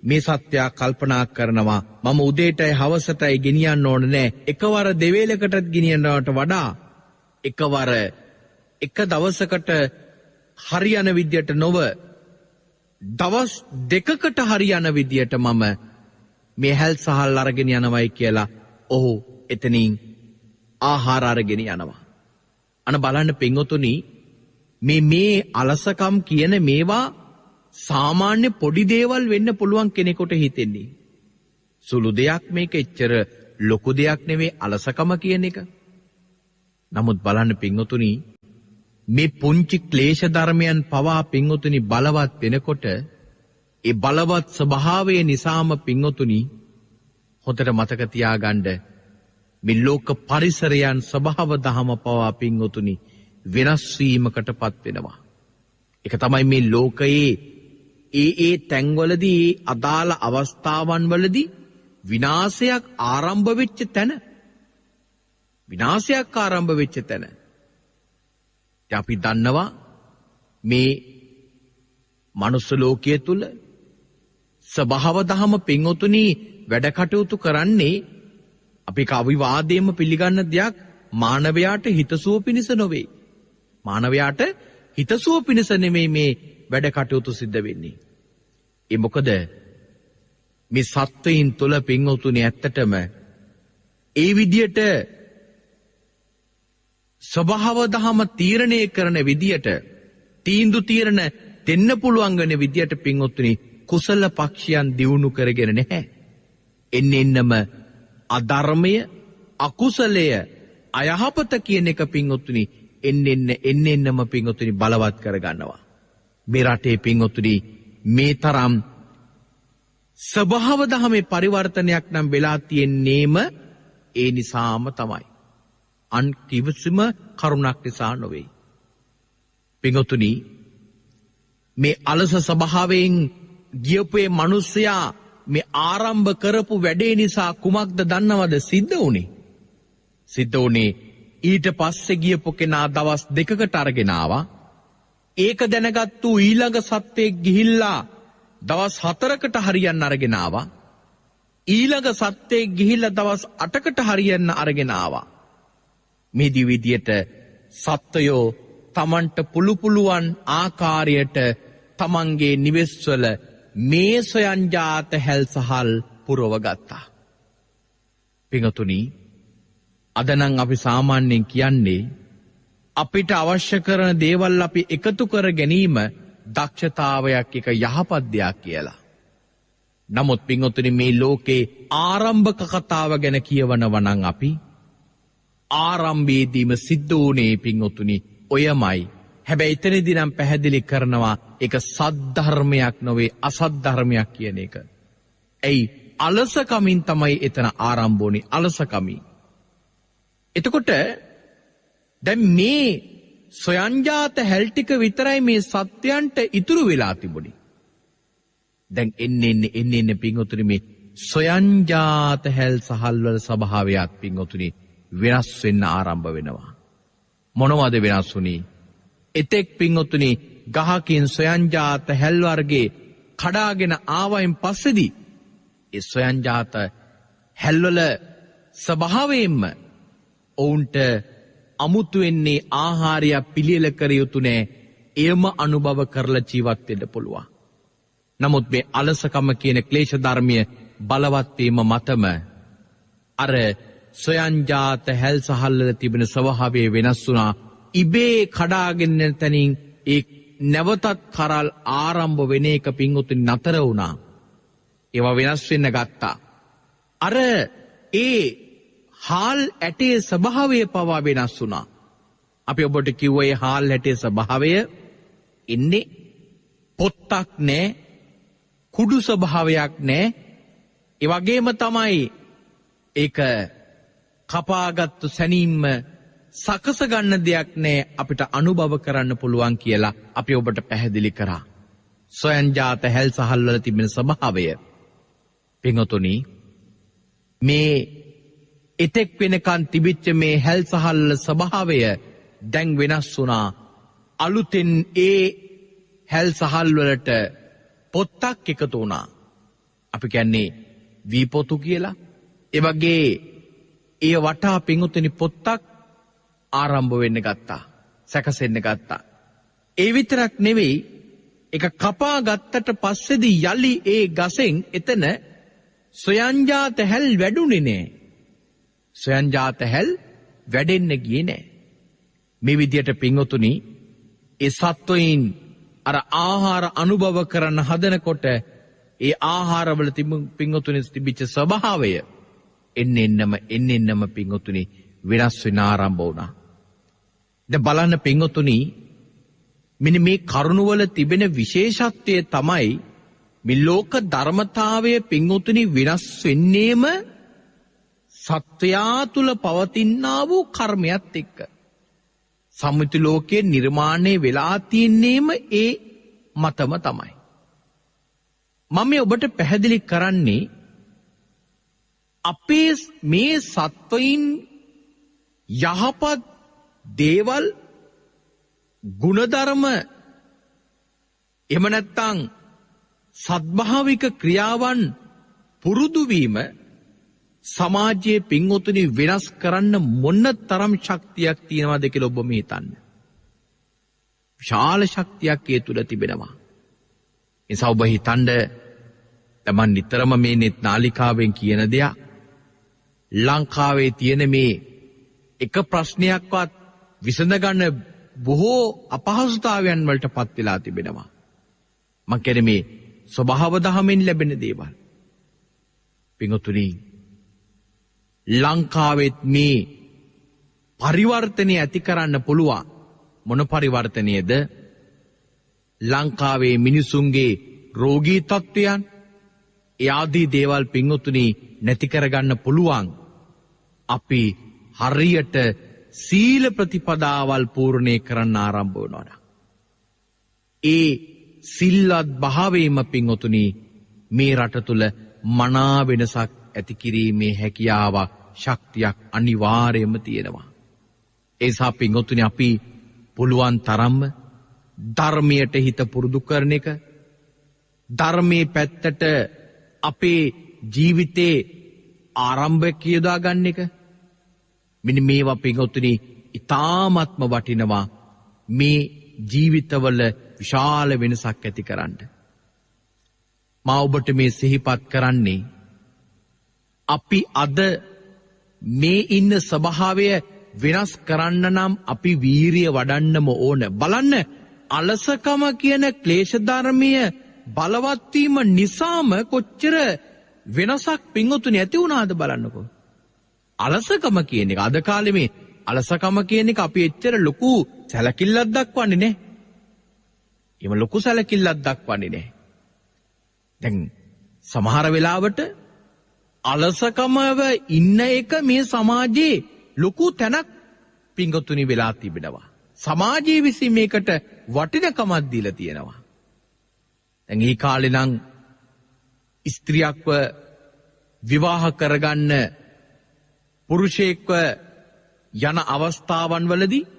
මේ සත්වයා කල්පනා කරනවා මම උදේටයි හවසටයි ගෙනියන්න ඕන නෑ එකවර දෙවේලකටත් ගෙනියනවට වඩා එකවර එක දවසකට හරියන විදියට නොව දවස් දෙකකට හරියන විදියට මම මේ හැල් සහල් අරගෙන යනවයි කියලා ඔහු එතනින් ආහාර අරගෙන යනවා. අන බලන්න පින්වතුනි මේ අලසකම් කියන මේවා සාමාන්‍ය පොඩි දේවල් වෙන්න පුළුවන් කෙනෙකුට හිතෙන්නේ. සුළු දෙයක් මේක එච්චර ලොකු දෙයක් නෙවෙයි අලසකම කියන එක. නමුත් බලන්න පින්වතුනි මේ පුංචි ක්ලේශ ධර්මයන් පවා පින්වතුනි බලවත් වෙනකොට ඒ බලවත් ස්වභාවය නිසාම පින්වතුනි හොඳට මතක තියාගන්න මේ ලෝක පරිසරයන් ස්වභාව දහම පවා පින්වතුනි වෙනස් වීමකටපත් වෙනවා. ඒක තමයි මේ ලෝකයේ ඒ තැන්වලදී අදාළ අවස්ථාවන් වලදී විනාශයක් ආරම්භ වෙච්ච තැන. විනාශයක් ආරම්භ වෙච්ච තැන. අපි දන්නවා මේ මනුස්ස ලෝකයේ තුල ස්වභාව දහම පින්වතුනි වැඩ කටයුතු කරන්නේ අපි කවිවාදයෙන්ම පිළිගන්න දෙයක් මානවයාට හිතසුව පිණිස නොවේ. මානවයාට හිතසුව පිණිස නෙමෙයි මේ වැඩ කටයුතු සිද්ධ වෙන්නේ. ඒ මොකද මේ සත්වයින් තුල පින්වතුනි ඇත්තටම ඒ විදියට ස්වභාව දහම තීරණය කරන විදියට තීන්දුව තීරණ දෙන්න පුළුවන් වෙන විදියට පින්වතුනි කුසල පක්ෂයන් දියුණු කරගෙන නැහැ. එන්නෙන්නම අධර්මය අකුසලය අයහපත කියන එක පින්වතුනි එන්නෙන්නම පින්වතුනි බලවත් කරගන්නවා. මේ රටේ පින්වතුනි මේ තරම් ස්වභාව දහමේ පරිවර්තනයක් නම් වෙලා තියෙන්නේම ඒ නිසාම තමයි. අන් කිසිම කරුණක් නිසා නොවේ. පින්වතුනි මේ අලස ස්වභාවයෙන් ගියපේ මිනිසයා මේ ආරම්භ කරපු වැඩේ නිසා කුමක්ද දන්නවද සිද්ධ වුනේ? සිද්ධ වුනේ ඊට පස්සේ ගියපු කෙනා දවස් දෙකකට අරගෙන ආවා. ඒක දැනගත්තු ඊළඟ සත්වයෙක් ගිහිල්ලා දවස් 4කට හරියන්න අරගෙන ආවා. ඊළඟ සත්වයෙක් ගිහිල්ලා දවස් 8කට හරියන්න අරගෙන ආවා. මේ දිවිදියට සත්වයෝ තමන්ට පුළුවන් ආකාරයට තමන්ගේ නිවෙස්වල මේ සොයන්ජාත හැල් සහල් පුරව ගත්තා. පින්වතුනි අද නම් අපි සාමාන්‍යයෙන් කියන්නේ අපිට අවශ්‍ය කරන දේවල් අපි එකතු කර ගැනීම දක්ෂතාවයක් එක යහපත් දෙයක් කියලා. නමුත් පින්වතුනි මේ ලෝකේ ආරම්භක කතාව ගැන කියවනවා නම් අපි ආරම්භයේදීම සිද්ධ වුණේ පින්වතුනි ඔයමයි. හැබැයි එතනදී නම් පැහැදිලි කරනවා ඒක සද්ධර්මයක් නොවේ අසද්ධර්මයක් කියන එක. එයි අලසකමින් තමයි එතන ආරම්භ වුණේ අලසකමින්. එතකොට දැන් මේ සොයන්ජාත හැල් ටික විතරයි මේ සත්‍යයන්ට ඉතුරු වෙලා තිබුණේ. දැන් එන්නේ පින්වතුනි මේ සොයන්ජාත හැල් සහල් වල ස්වභාවයත් පින්වතුනි වෙනස් වෙන්න ආරම්භ වෙනවා. මොනවද වෙනස් වුනේ? එතෙක් පින්වතුනි ගහකින් සොයන්ජාත හැල් වර්ගේ කඩාගෙන ආවයින් පස්සේදී ඒ සොයන්ජාත හැල් වල ස්වභාවයෙන්ම ඔවුන්ට අමුතු වෙන්නේ ආහාරය පිළියෙල කර යුතු නෑ. එයම අනුභව කරලා ජීවත් වෙන්න පුළුවන්. නමුත් මේ අලසකම කියන ක්ලේශ ධර්මය බලවත් වීම මතම අර සොයන්ජාත හැල් සහල් වල තිබෙන ස්වභාවය වෙනස් වුණා. ඉබේ කඩාගෙන තනින් ඒ නැවතත් කරල් ආරම්භ වෙන එක පින්වතුනි නතර වුණා. ඒවා වෙනස් වෙන්න ගත්තා. අර ඒ හාල් ඇටේ ස්වභාවය පවා වෙනස් වුණා. අපි ඔබට කිව්වා ඒ හාල් ඇටේ ස්වභාවය ඉන්නේ පොත්තක් නෑ, කුඩු ස්වභාවයක් නෑ. ඒ වගේම තමයි ඒක කපාගත්තු සැනින්ම සකස ගන්න දෙයක් නෑ අපිට අනුභව කරන්න පුළුවන් කියලා අපි ඔබට පැහැදිලි කරා. සොයන්ජාත හැල් සහල් වල තිබෙන ස්වභාවය පින්වතුනි මේ එතෙක් වෙනකන් තිබිච්ච මේ හැල් සහල් ස්වභාවය දැන් වෙනස් වුණා. අලුතෙන් ඒ හැල් සහල් වලට පොත්තක් එකතු වුණා. අපි කියන්නේ වී පොතු කියලා. ඒ වගේ ඒ වටා පිංගුතුනි පොත්තක් ආරම්භ වෙන්න ගත්තා. සැකසෙන්න ගත්තා. ඒ විතරක් නෙවෙයි, ඒක කපා ගත්තට පස්සේදී යලි ඒ ගසෙන් එතන සොයන්ජාත හැල් වැඩුණේ නෑ. සොයන්ජාත හැල් වැඩෙන්න ගියේ නෑ. මේ විදියට පිංගුතුනි ඒ සත්වයින් අර ආහාර අනුභව කරන්න හදනකොට ඒ ආහාරවල පිංගුතුනි තිබිච්ච ස්වභාවය එන්නෙන්නම පිංගුතුනි වෙනස් වෙන ආරම්භ වුණා. දැන් බලන්න පිංගුතුනි මෙන්න මේ කරුණවල තිබෙන විශේෂත්වය තමයි මේ ලෝක ධර්මතාවය පිංගුතුනි වෙනස් වෙන්නේම සත්වයා තුල පවතිනා වූ කර්මයක් එක්ක. සම්මුති ලෝකයේ නිර්මාණය වෙලා තියන්නේම ඒ මතම තමයි. මම ඔබට පැහැදිලි කරන්නේ අපේ මේ සත්වයින් යහපත් දේවල් ගුණධර්ම එහෙම නැත්නම් සද්භාවික ක්‍රියාවන් පුරුදු වීම සමාජයේ පින්වතුනි වෙනස් කරන්න මොන තරම් ශක්තියක් තියෙනවද කියලා ඔබ මේ හිතන්න. විශාල ශක්තියක් ඒ තුල තිබෙනවා. ඒ නිසා ඔබ හිතන්න තමන් නිතරම මේ net නාලිකාවෙන් කියන දෙයක් ලංකාවේ තියෙන මේ එක ප්‍රශ්නයක්වත් විසඳ ගන්න බොහෝ අපහසුතාවයන් වලට පත් වෙලා තිබෙනවා. මම කියන්නේ මේ ස්වභාව දහමෙන් ලැබෙන දේවල්. පින්වතුනි ලංකාවෙත් මේ පරිවර්තනය ඇති කරන්න පුළුවන්. මොන පරිවර්තනයේද? ලංකාවේ මිනිසුන්ගේ රෝගී තත්ත්වයන් ඒ ආදී දේවල් පින්වතුනි නැති කරගන්න පුළුවන්. අපි හරියට සීල ප්‍රතිපදාවල් පූර්ණේ කරන්න ආරම්භ වෙනවා. ඒ සිල්වත් භාවයේම පින්වතුනි මේ රට තුල මනා වෙනසක් ඇති කිරීමේ හැකියාවක් ශක්තියක් අනිවාර්යයෙන්ම තියෙනවා. ඒ නිසා පින්වතුනි අපි පුළුවන් තරම්ම ධර්මයට හිත පුරුදු කරන එක, ධර්මයේ පැත්තට අපේ ජීවිතේ ආරම්භය කියදා ගන්න එක, මෙන්න මේවා පින්වතුනි ඊ타ත්ම වටිනවා මේ ජීවිතවල විශාල වෙනසක් ඇති කරන්න. මා ඔබට මේ සිහිපත් කරන්නේ අපි අද මේ ඉන්න ස්වභාවය වෙනස් කරන්න නම් අපි වීරිය වඩන්නම ඕන. බලන්න අලසකම කියන ක්ලේශ ධර්මය බලවත් වීම නිසාම කොච්චර වෙනසක් පින්වතුනි ඇති වුණාද බලන්නකෝ. අලසකම කියන එක අද කාලේ මේ අලසකම කියන එක අපි එච්චර ලොකු සැලකිල්ලක් දක්වන්නේ නැහැ. එහෙම ලොකු සැලකිල්ලක් දක්වන්නේ නැහැ. දැන් සමහර වෙලාවට අලසකමව ඉන්න එක මේ සමාජයේ ලොකු තැනක් පින්වතුනි වෙලා තිබෙනවා. සමාජයේ විසින් මේකට වටිනකමක් දීලා තියෙනවා. දැන් මේ කාලේ නම් ස්ත්‍රියක්ව විවාහ කරගන්න පුරුෂයෙක්ව යන අවස්ථාවන් වලදී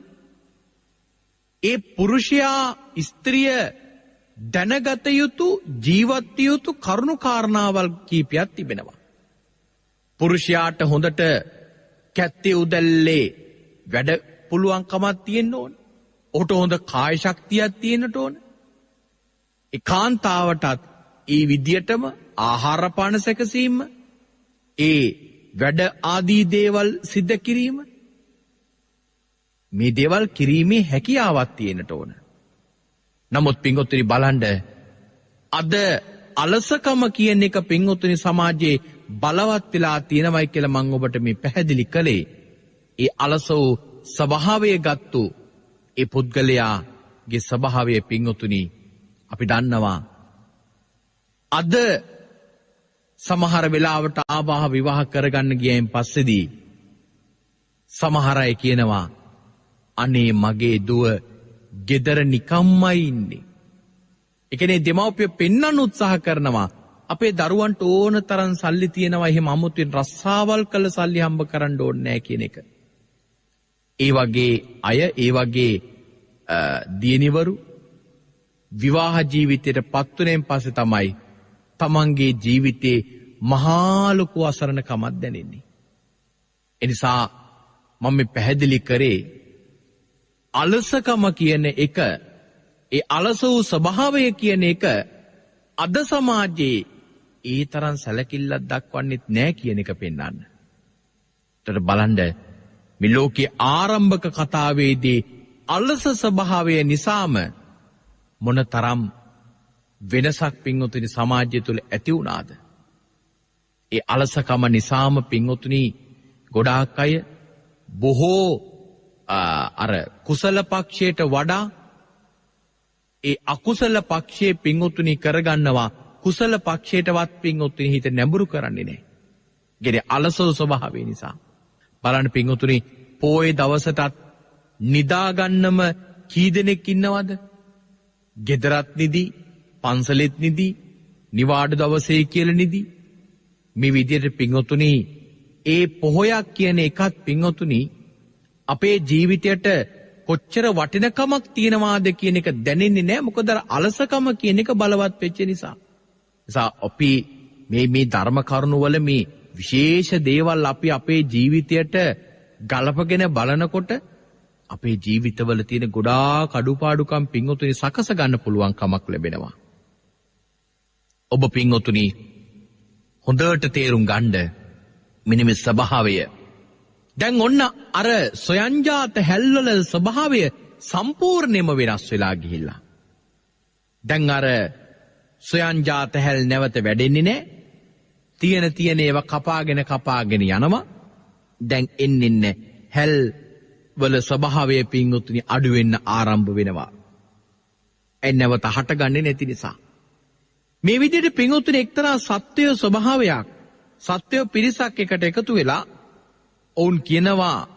ඒ පුරුෂයා ස්ත්‍රිය දැනගත යුතු ජීවත් යුතු කරුණු කාරණාවල් කීපයක් තිබෙනවා. පුරුෂයාට හොඳට කැත්තේ උදැල්ලේ වැඩ පුළුවන්කමක් තියෙන්න ඕන. ඔහුට හොඳ කාය ශක්තියක් තියෙන්නට ඕන. ඒකාන්තාවටත් ඒ විදියටම ආහාර පාන සැකසීම, ඒ වැඩ ආදී දේවල් සිද්ධ කිරීම, මේ දේවල් කිරීමේ හැකියාවක් තියෙන්නට ඕන. නමුත් පින්වතුනි බලන්න අද අලසකම කියන එක පින්වතුනි සමාජයේ බලවත් වෙලා තියෙනවයි කියලා මම ඔබට මේ පැහැදිලි කළේ. ඒ අලස වූ ස්වභාවය ගත්තු ඒ පුද්ගලයාගේ ස්වභාවය පින්වතුනි අපි දන්නවා. අද සමහර වෙලාවට ආවාහ විවාහ කරගන්න ගියයින් පස්සේදී සමහර අය කියනවා අනේ මගේ දුව ගෙදර නිකම්මයි ඉන්නේ. ඒ කියන්නේ දෙමව්පිය පෙන්වන්න උත්සාහ කරනවා අපේ දරුවන්ට ඕන තරම් සල්ලි තියෙනවා, එහෙම අමුතුවෙන් රස්සාවල් කළ සල්ලි හම්බ කරන්න ඕනේ නැහැ කියන එක. ඒ වගේ අය, ඒ වගේ දියණිවරු විවාහ ජීවිතයට පත්වුණෙන් පස්සේ තමයි තමන්ගේ ජීවිතේ මහා ලොකු අසරණකමක් දැනෙන්නේ. එනිසා මම මේ පැහැදිලි කරේ අලසකම කියන එක, ඒ අලස වූ ස්වභාවය කියන එක අද සමාජයේ ඒ තරම් සැලකිල්ලක් දක්වන්නෙත් නෑ කියන එක පෙන්වන්න. ඒතර බලන්න මේ ලෝකයේ ආරම්භක කතාවේදී අලස ස්වභාවය නිසාම මොනතරම් වෙනසක් පින්වතුනි සමාජය තුළ ඇති වුණාද? ඒ අලසකම නිසාම පින්වතුනි ගොඩාක් අය බොහෝ අර කුසල පක්ෂයට වඩා ඒ අකුසල පක්ෂයේ පින්වතුනි කරගන්නවා කුසල පක්ෂයටවත් පින්වතුනි හිත නැඹුරු කරන්නේ නැහැ. ගෙනේ අලස ස්වභාවය නිසා. බලන්න පින්වතුනි පොයේ දවසටත් නිදාගන්නම කී දෙනෙක් ඉන්නවද? ගෙදරත් නිදි, පන්සලෙත් නිදි, නිවාඩු දවසේ කියලා නිදි. මේ විදිහට පින්වතුනි ඒ පොහොයක් කියන එකත් පින්වතුනි අපේ ජීවිතයට කොච්චර වටිනකමක් තියනවාද කියන එක දැනෙන්නේ නැහැ. මොකද අලසකම කියන එක බලවත් වෙච්ච නිසා. අපි මේ ධර්ම කරුණු වල මේ විශේෂ දේවල් අපි අපේ ජීවිතයට ගලපගෙන බලනකොට අපේ ජීවිතවල තියෙන ගොඩාක් අඩුපාඩුකම් පින්වතුනි සකස ගන්න පුළුවන් කමක් ලැබෙනවා. ඔබ පින්වතුනි හොඳට තේරුම් ගන්න මෙන්න මේ ස්වභාවය. දැන් ඔන්න අර සොයන්ජාත හැල්වල ස්වභාවය සම්පූර්ණයෙන්ම වෙනස් වෙලා ගිහිල්ලා. දැන් අර සොයන්ජාත හැල් නැවත වැඩෙන්නේ නැහැ. තියෙන ඒවා කපාගෙන යනවා. දැන් එන්නේ හැල් වල ස්වභාවය පින්වතුනි අඩු වෙන්න ආරම්භ වෙනවා. නැවත හටගන්නේ නැති නිසා. මේ විදිහට පින්වතුනි එක්තරා සත්‍ය ස්වභාවයක් සත්‍ය පිරිසක් එකට එකතු වෙලා ඔවුන් කියනවා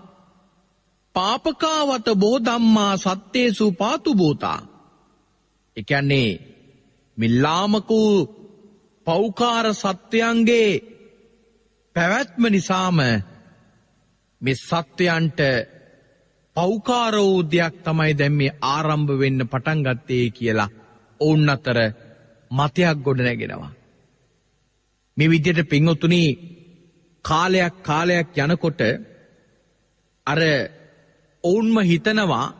පාපකාවත බෝ ධම්මා සත්තේසු පාතු භූතා. ඒ කියන්නේ මිල්ලාමකු පෞකාර සත්‍යයන්ගේ පැවැත්ම නිසාම මේ සත්‍යයන්ට පෞකාර වූ දෙයක් තමයි දැන් මේ ආරම්භ වෙන්න පටන් ගත්තේ කියලා ඔවුන් අතර මතයක් ගොඩ නැගෙනවා. මේ විදිහට පින්වතුනි කාලයක් යනකොට අර ඔවුන්ම හිතනවා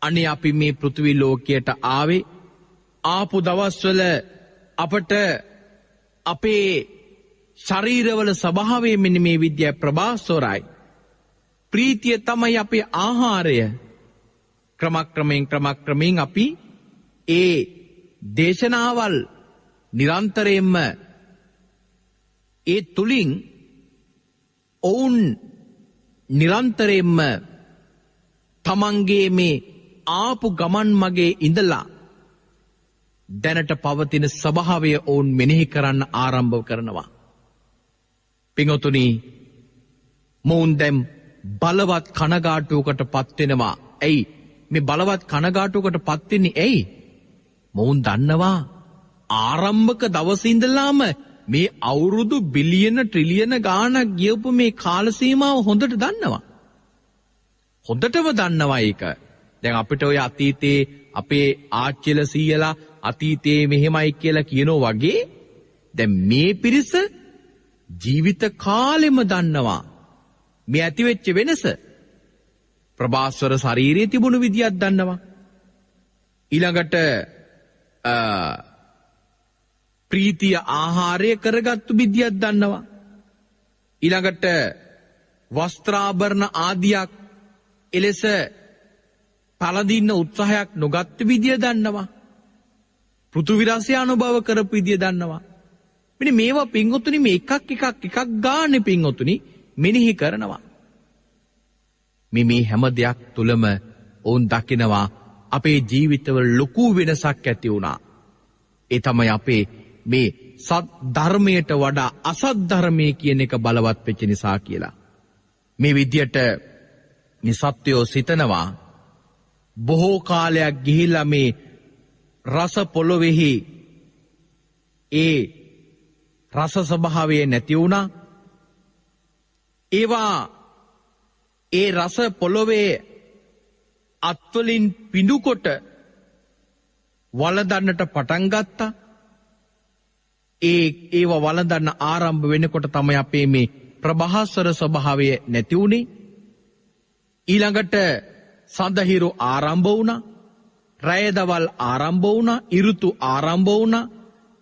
අනේ අපි මේ පෘථිවි ලෝකයට ආපු දවස්වල අපට අපේ ශරීරවල ස්වභාවය මෙන්න මේ විද්‍යාව ප්‍රභාස්වරයි. ප්‍රීතිය තමයි අපේ ආහාරය. ක්‍රමක්‍රමයෙන් අපි ඒ දේශනාවල් නිරන්තරයෙන්ම ඒ තුලින් ඔවුන් නිරන්තරයෙන්ම තමන්ගේ මේ ආපු ගමන් මගේ ඉඳලා දැනට පවතින ස්වභාවය ඔවුන් මෙනෙහි කරන්න ආරම්භ කරනවා. පින්වතුනි මොවුන් දැන් බලවත් කනගාටුවකට පත් වෙනවා. ඇයි මේ බලවත් කනගාටුවකට පත් වෙන්නේ? ඇයි? මොවුන් දන්නවා ආරම්භක දවසේ ඉඳලාම මේ අවුරුදු බිලියන ට්‍රිලියන ගාණක් ගියපු මේ කාල සීමාව හොඳට දන්නවා. හොඳටම දන්නවා ඒක. දැන් අපිට ඔය අතීතේ අපේ ආච්චිලා සීයලා අතීතේ මෙහෙමයි කියලා කියනෝ වගේ දැන් මේ පිරිස ජීවිත කාලෙම දන්නවා මේ ඇති වෙච්ච වෙනස. ප්‍රභාස්වර ශරීරයේ තිබුණු විදියක් දන්නවා. ඊළඟට ප්‍රීතිය ආහාරය කරගත්තු විදියක් දන්නවා. ඊළඟට වස්ත්‍රාභරණ ආදියක් එලෙස පළදින්න උත්සාහයක් නොගත් විදිය දන්නවා. පෘථුවි රසය අනුභව කරපු විදිය දන්නවා. මෙන්න මේවා පින්වතුනි මේ එකක් ගානේ පින්වතුනි මෙනෙහි කරනවා. මේ හැම දෙයක් තුලම ඔවුන් දකිනවා අපේ ජීවිතවල ලොකු වෙනසක් ඇති වුණා. ඒ තමයි අපේ මේ සත් ධර්මයට වඩා අසත් ධර්මයේ කියන එක බලවත් වෙච්ච නිසා කියලා. මේ විදියට මේ සත්‍යෝ සිතනවා බොහෝ කාලයක් ගිහිලා මේ රස පොළොවේහි ඒ රස ස්වභාවය නැති වුණා. ඒවා ඒ රස පොළොවේ අත්වලින් පිඬුකොට වළඳන්නට පටන් ගත්තා. ඒව වළඳන්න ආරම්භ වෙනකොට තමයි අපේ මේ ප්‍රභාස්වර ස්වභාවය නැති වුණේ. ඊළඟට සඳහිරු ආරම්භ වුණා. රැයදවල් ආරම්භ වුණා. ඍතු ආරම්භ වුණා.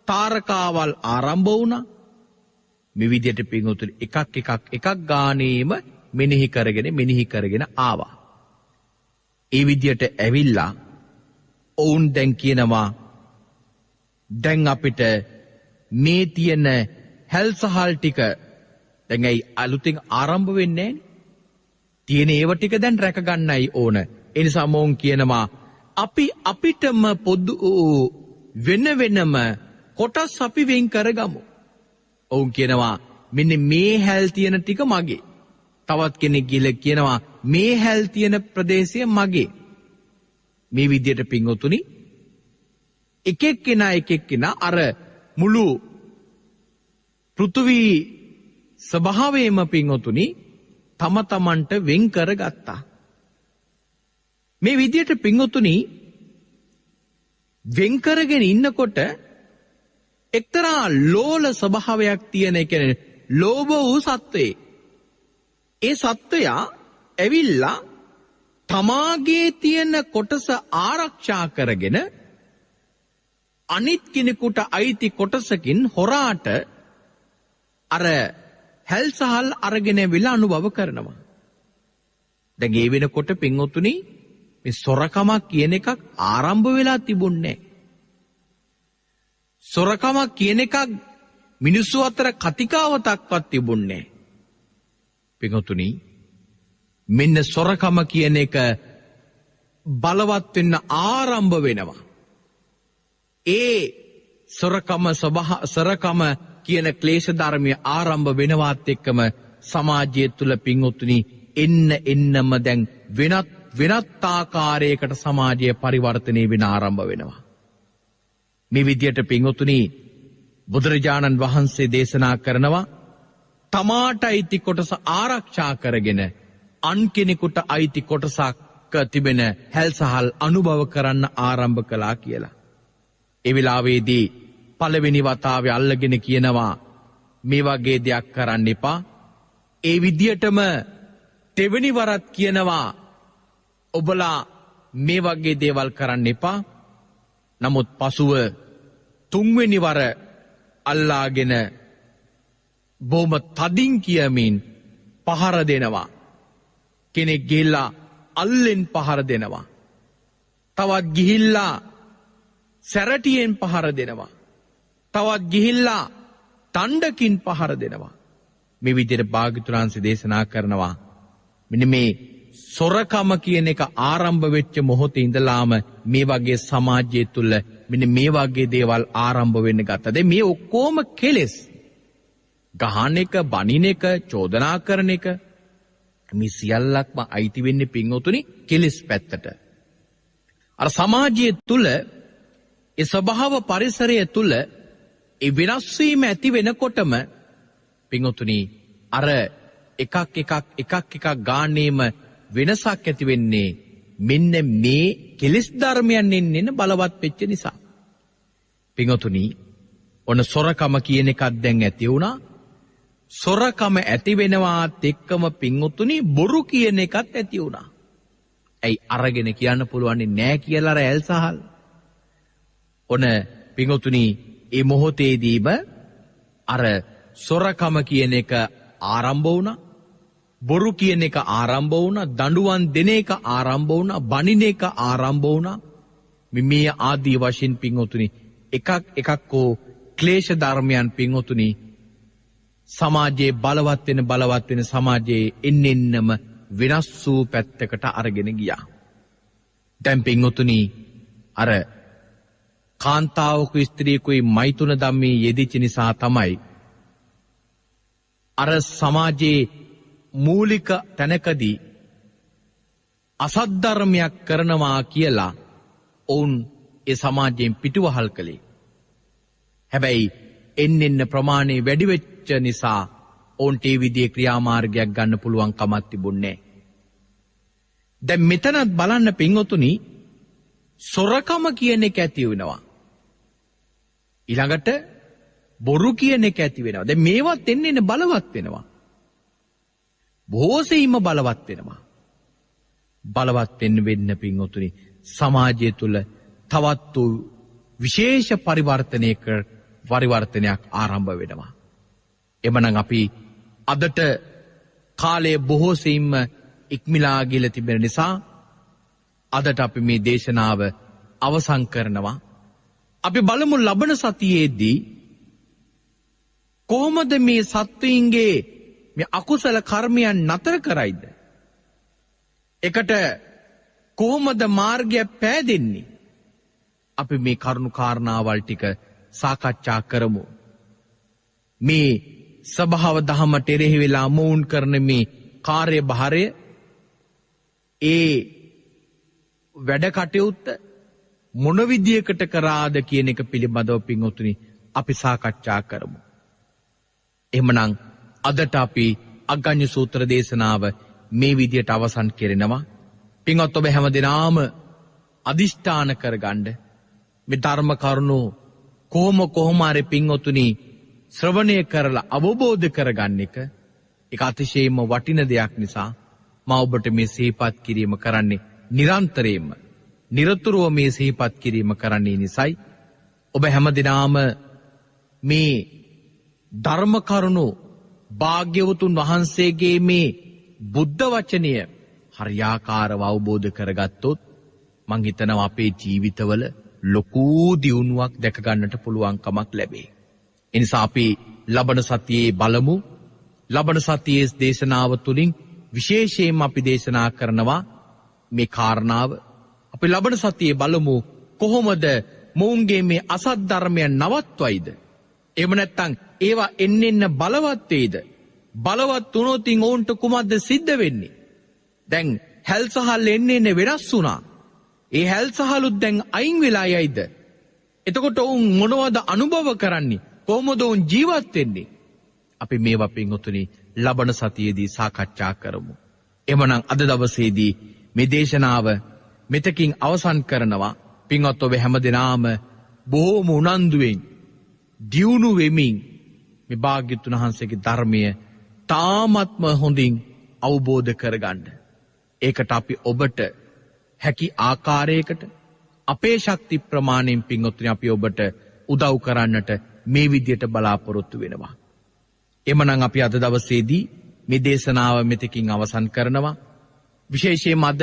තාරකාවල් ආරම්භ වුණා. මේ විදිහට පින්වතුනි එකක් ගානේම මෙනෙහි කරගෙන ආවා. ඒ විදිහට ඇවිල්ලා ඔවුන් දැන් කියනවා දැන් අපිට මේ තියෙන හැල්සහල් ටික දැන් ඇයි අලුතින් ආරම්භ වෙන්නේ නැහැ? තියෙන ඒව ටික දැන් රැක ගන්නයි ඕන. ඒ නිසා මොවුන් කියනවා අපි අපිටම පොදු වෙන වෙනම කොටස් අපි වෙන් කරගමු. ඔවුන් කියනවා මෙන්න මේ හැල් තියෙන ටික මගේ. තවත් කෙනෙක් ගිහලා කියනවා මේ හැල් තියෙන ප්‍රදේශය මගේ. මේ විදියට පින්වතුනි එක එක්කෙනා අර මුළු පෘථිවි ස්වභාවයම පින්වතුනි තම තමන්ට වෙන් කරගත්තා. මේ විදියට පින්වතුනි වෙන් කරගෙන ඉන්නකොට එක්තරා ලෝල ස්වභාවයක් තියෙන කියන්නේ ලෝභ වූ සත්වයේ. ඒ සත්වයා ඇවිල්ලා තමාගේ තියෙන කොටස ආරක්ෂා කරගෙන අනිත් කෙනෙකුට අයිති කොටසකින් හොරාට අර හැල්සහල් අරගෙන විලා අනුභව කරනවා. දැන් ඒ වෙනකොට පින්වතුනි මේ සොරකමක් කියන එකක් ආරම්භ වෙලා තිබුණේ නැහැ. සොරකමක් කියන එකක් මිනිස්සු අතර කතිකාවතක්වත් තිබුණේ නැහැ. පින්වතුනි මෙන්න සොරකම කියන එක බලවත් වෙන්න ආරම්භ වෙනවා. ඒ සොරකම කියන ක්ලේශ ධර්මය ආරම්භ වෙනවත් එක්කම සමාජය තුළ පින්වතුනි එන්නම දැන් වෙනත් ආකාරයකට සමාජය පරිවර්තනය වෙන ආරම්භ වෙනවා. මේ විදියට පින්වතුනි බුදුරජාණන් වහන්සේ දේශනා කරනවා තමාට අයිති කොටස ආරක්ෂා කරගෙන අන් කෙනෙකුට අයිති කොටසක් තිබෙන හැල්සහල් අනුභව කරන්න ආරම්භ කළා කියලා. ඒ වෙලාවේදී පළවෙනි වතාවේ අල්ලගෙන කියනවා මේ වගේ දෙයක් කරන්න එපා. ඒ විදියටම දෙවෙනි වරත් කියනවා ඔබලා මේ වගේ දේවල් කරන්න එපා. නමුත් පසුව තුන්වෙනි වර අල්ලාගෙන බොහොම තදින් කියමින් පහර දෙනවා. කෙනෙක් ගිහිල්ලා අල්ලෙන් පහර දෙනවා. තවත් ගිහිල්ලා සැරටියෙන් පහර දෙනවා. තවත් ගිහිල්ලා තණ්ඩකින් පහර දෙනවා. මේ විදිහට භාග්‍යවතුන් වහන්සේ දේශනා කරනවා මෙන්න මේ සොරකම කියන එක ආරම්භ වෙච්ච මොහොතේ ඉඳලාම මේ වගේ සමාජය තුළ මෙන්න මේ වගේ දේවල් ආරම්භ වෙන්න ගත්තා. දැන් මේ ඔක්කොම කෙලෙස්. ගහන එක, බනින එක, චෝදනා කරන එක මේ සියල්ලක්ම අයිති වෙන්නේ පින්වතුනි කෙලෙස් පැත්තට. අර සමාජය තුළ ඒ ස්වභාව පරිසරය තුළ ඒ වෙනස් වීම ඇති වෙනකොටම පින්වතුනි අර එකක් ගානේම වෙනසක් ඇති වෙන්නේ මෙන්න මේ කෙලෙස් ධර්මයන් එන්න බලවත් වෙච්ච නිසා. පින්වතුනි ඔන්න සොරකම කියන එකක් දැන් ඇති වුණා. සොරකම ඇති වෙනවාත් එක්කම පින්වතුනි බොරු කියන එකත් ඇති වුණා. ඇයි අරගෙන කියන්න පුළුවන් නෑ කියලා අර ඇල්සහල්. ඔන්න පින්වතුනි මේ මොහොතේදීම අර සොරකම කියන එක ආරම්භ වුණා. බොරු කියන එක ආරම්භ වුණා. දඬුවම් දෙන එක ආරම්භ වුණා. බනින එක ආරම්භ වුණා. මේ ආදී වශයෙන් පින්වතුනි එකක් ක්ලේශ ධර්මයන් පින්වතුනි සමාජයේ බලවත් වෙන සමාජයේ එන්නෙන්නම වෙනස් වූ පැත්තකට අරගෙන ගියා. දැන් පින්වතුනි අර කාන්තාවක ස්ත්‍රියකුයි මෛතුන ධම්මේ යෙදිච්ච නිසා තමයි අර සමාජයේ මූලික තැනකදී අසත් ධර්මයක් කරනවා කියලා ඔවුන් ඒ සමාජයෙන් පිටුවහල් කළේ. හැබැයි එන්න ප්‍රමාණය වැඩි වෙච්ච නිසා ඔවුන්ට ඒ විදිහේ ක්‍රියාමාර්ගයක් ගන්න පුළුවන් කමක් තිබුණේ නැහැ. දැන් මෙතනත් බලන්න පින්වතුනි සොරකම කියන එක ඇති වෙනවා. ඊළඟට බොරු කියන එක ඇති වෙනවා. දැන් මේවත් එන්නේ බලවත් වෙනවා. බොහෝසෙයින්ම බලවත් වෙනවා. බලවත් වෙන්න පින්වතුනි සමාජය තුළ තවත් විශේෂ පරිවර්තනයක් ආරම්භ වෙනවා. එමනම් අපි අදට කාලය බොහෝසෙයින්ම ඉක්මලා ගිල තිබෙන නිසා අදට අපි මේ දේශනාව අවසන් කරනවා. අපි බලමු ලබන සතියේදී කොහොමද මේ සත්වයින්ගේ මේ අකුසල කර්මයන් නතර කරයිද? එකට කොහොමද මාර්ගය පෑදෙන්නේ? අපි මේ කරුණු කාරණාවල් ටික සාකච්ඡා කරමු. මේ සභාව දහමට එරෙහි වෙලා මොවුන් කරන මේ කාර්යභාරය ඒ වැඩ කටයුත්ත මොන විදියකට කරාද කියන එක පිළිබඳව පින්වතුනි අපි සාකච්ඡා කරමු. එහෙමනම් අදට අපි අග්ගඤ්ඤ සූත්‍ර දේශනාව මේ විදියට අවසන් කරනවා. පින්වත් ඔබ හැමදෙනාම අදිෂ්ඨාන කරගන්න මේ ධර්ම කරුණු කොහොම හරි පින්වතුනි ශ්‍රවණය කරලා අවබෝධ කරගන්න එක ඒක අතිශයින්ම වටින දෙයක් නිසා මම ඔබට මේ සිහිපත් කිරීම කරන්නේ නිරන්තරයෙන්ම නිරතුරුව මේ සිහිපත් කිරීම කරන්නේ නිසයි ඔබ හැමදෙනාම මේ ධර්ම කරුණු භාග්‍යවතුන් වහන්සේගේ මේ බුද්ධ වචනය හරියාකාරව අවබෝධ කරගත්තොත් මං හිතනවා අපේ ජීවිතවල ලොකු දියුණුවක් දැක ගන්නට පුළුවන්කමක් ලැබේ. ඒ නිසා අපි ලබන සතියේ බලමු. ලබන සතියේ දේශනාව තුලින් විශේෂයෙන්ම අපි දේශනා කරනවා මේ කාරණාව. අපි ලබන සතියේ බලමු කොහොමද මොවුන්ගේ මේ අසත් ධර්මයන් නවත්වයිද? එහෙම නැත්නම් ඒවා එන්න බලවත් වේද? බලවත් වුණොත් ඔවුන්ට කුමක්ද සිද්ධ වෙන්නේ? දැන් හැල්සහල් එන්න වෙනස් වුණා. ඒ හැල්සහලුත් දැන් අයින් වෙලා යයිද? එතකොට ඔවුන් මොනවද අනුභව කරන්නේ? කොහොමද ඔවුන් ජීවත් වෙන්නේ? අපි මේවා පින්වතුනි ලබන සතියේදී සාකච්ඡා කරමු. එමනම් අද දවසේදී මේ දේශනාව මෙතකින් අවසන් කරනවා. පින්වත් ඔබ හැමදෙනාම බොහෝම උනන්දුවෙන් දියුණු වෙමින් මේ භාග්‍යවතුන් වහන්සේගේ ධර්මය තාමත්ම හොඳින් අවබෝධ කරගන්න. ඒකට අපි ඔබට හැකි ආකාරයකට අපේ ශක්ති ප්‍රමාණයෙන් පින්වත්නි අපි ඔබට උදව් කරන්නට මේ විදියට බලාපොරොත්තු වෙනවා. එමනම් අපි අද දවසේදී මේ දේශනාව මෙතකින් අවසන් කරනවා. විශේෂයෙන්ම අද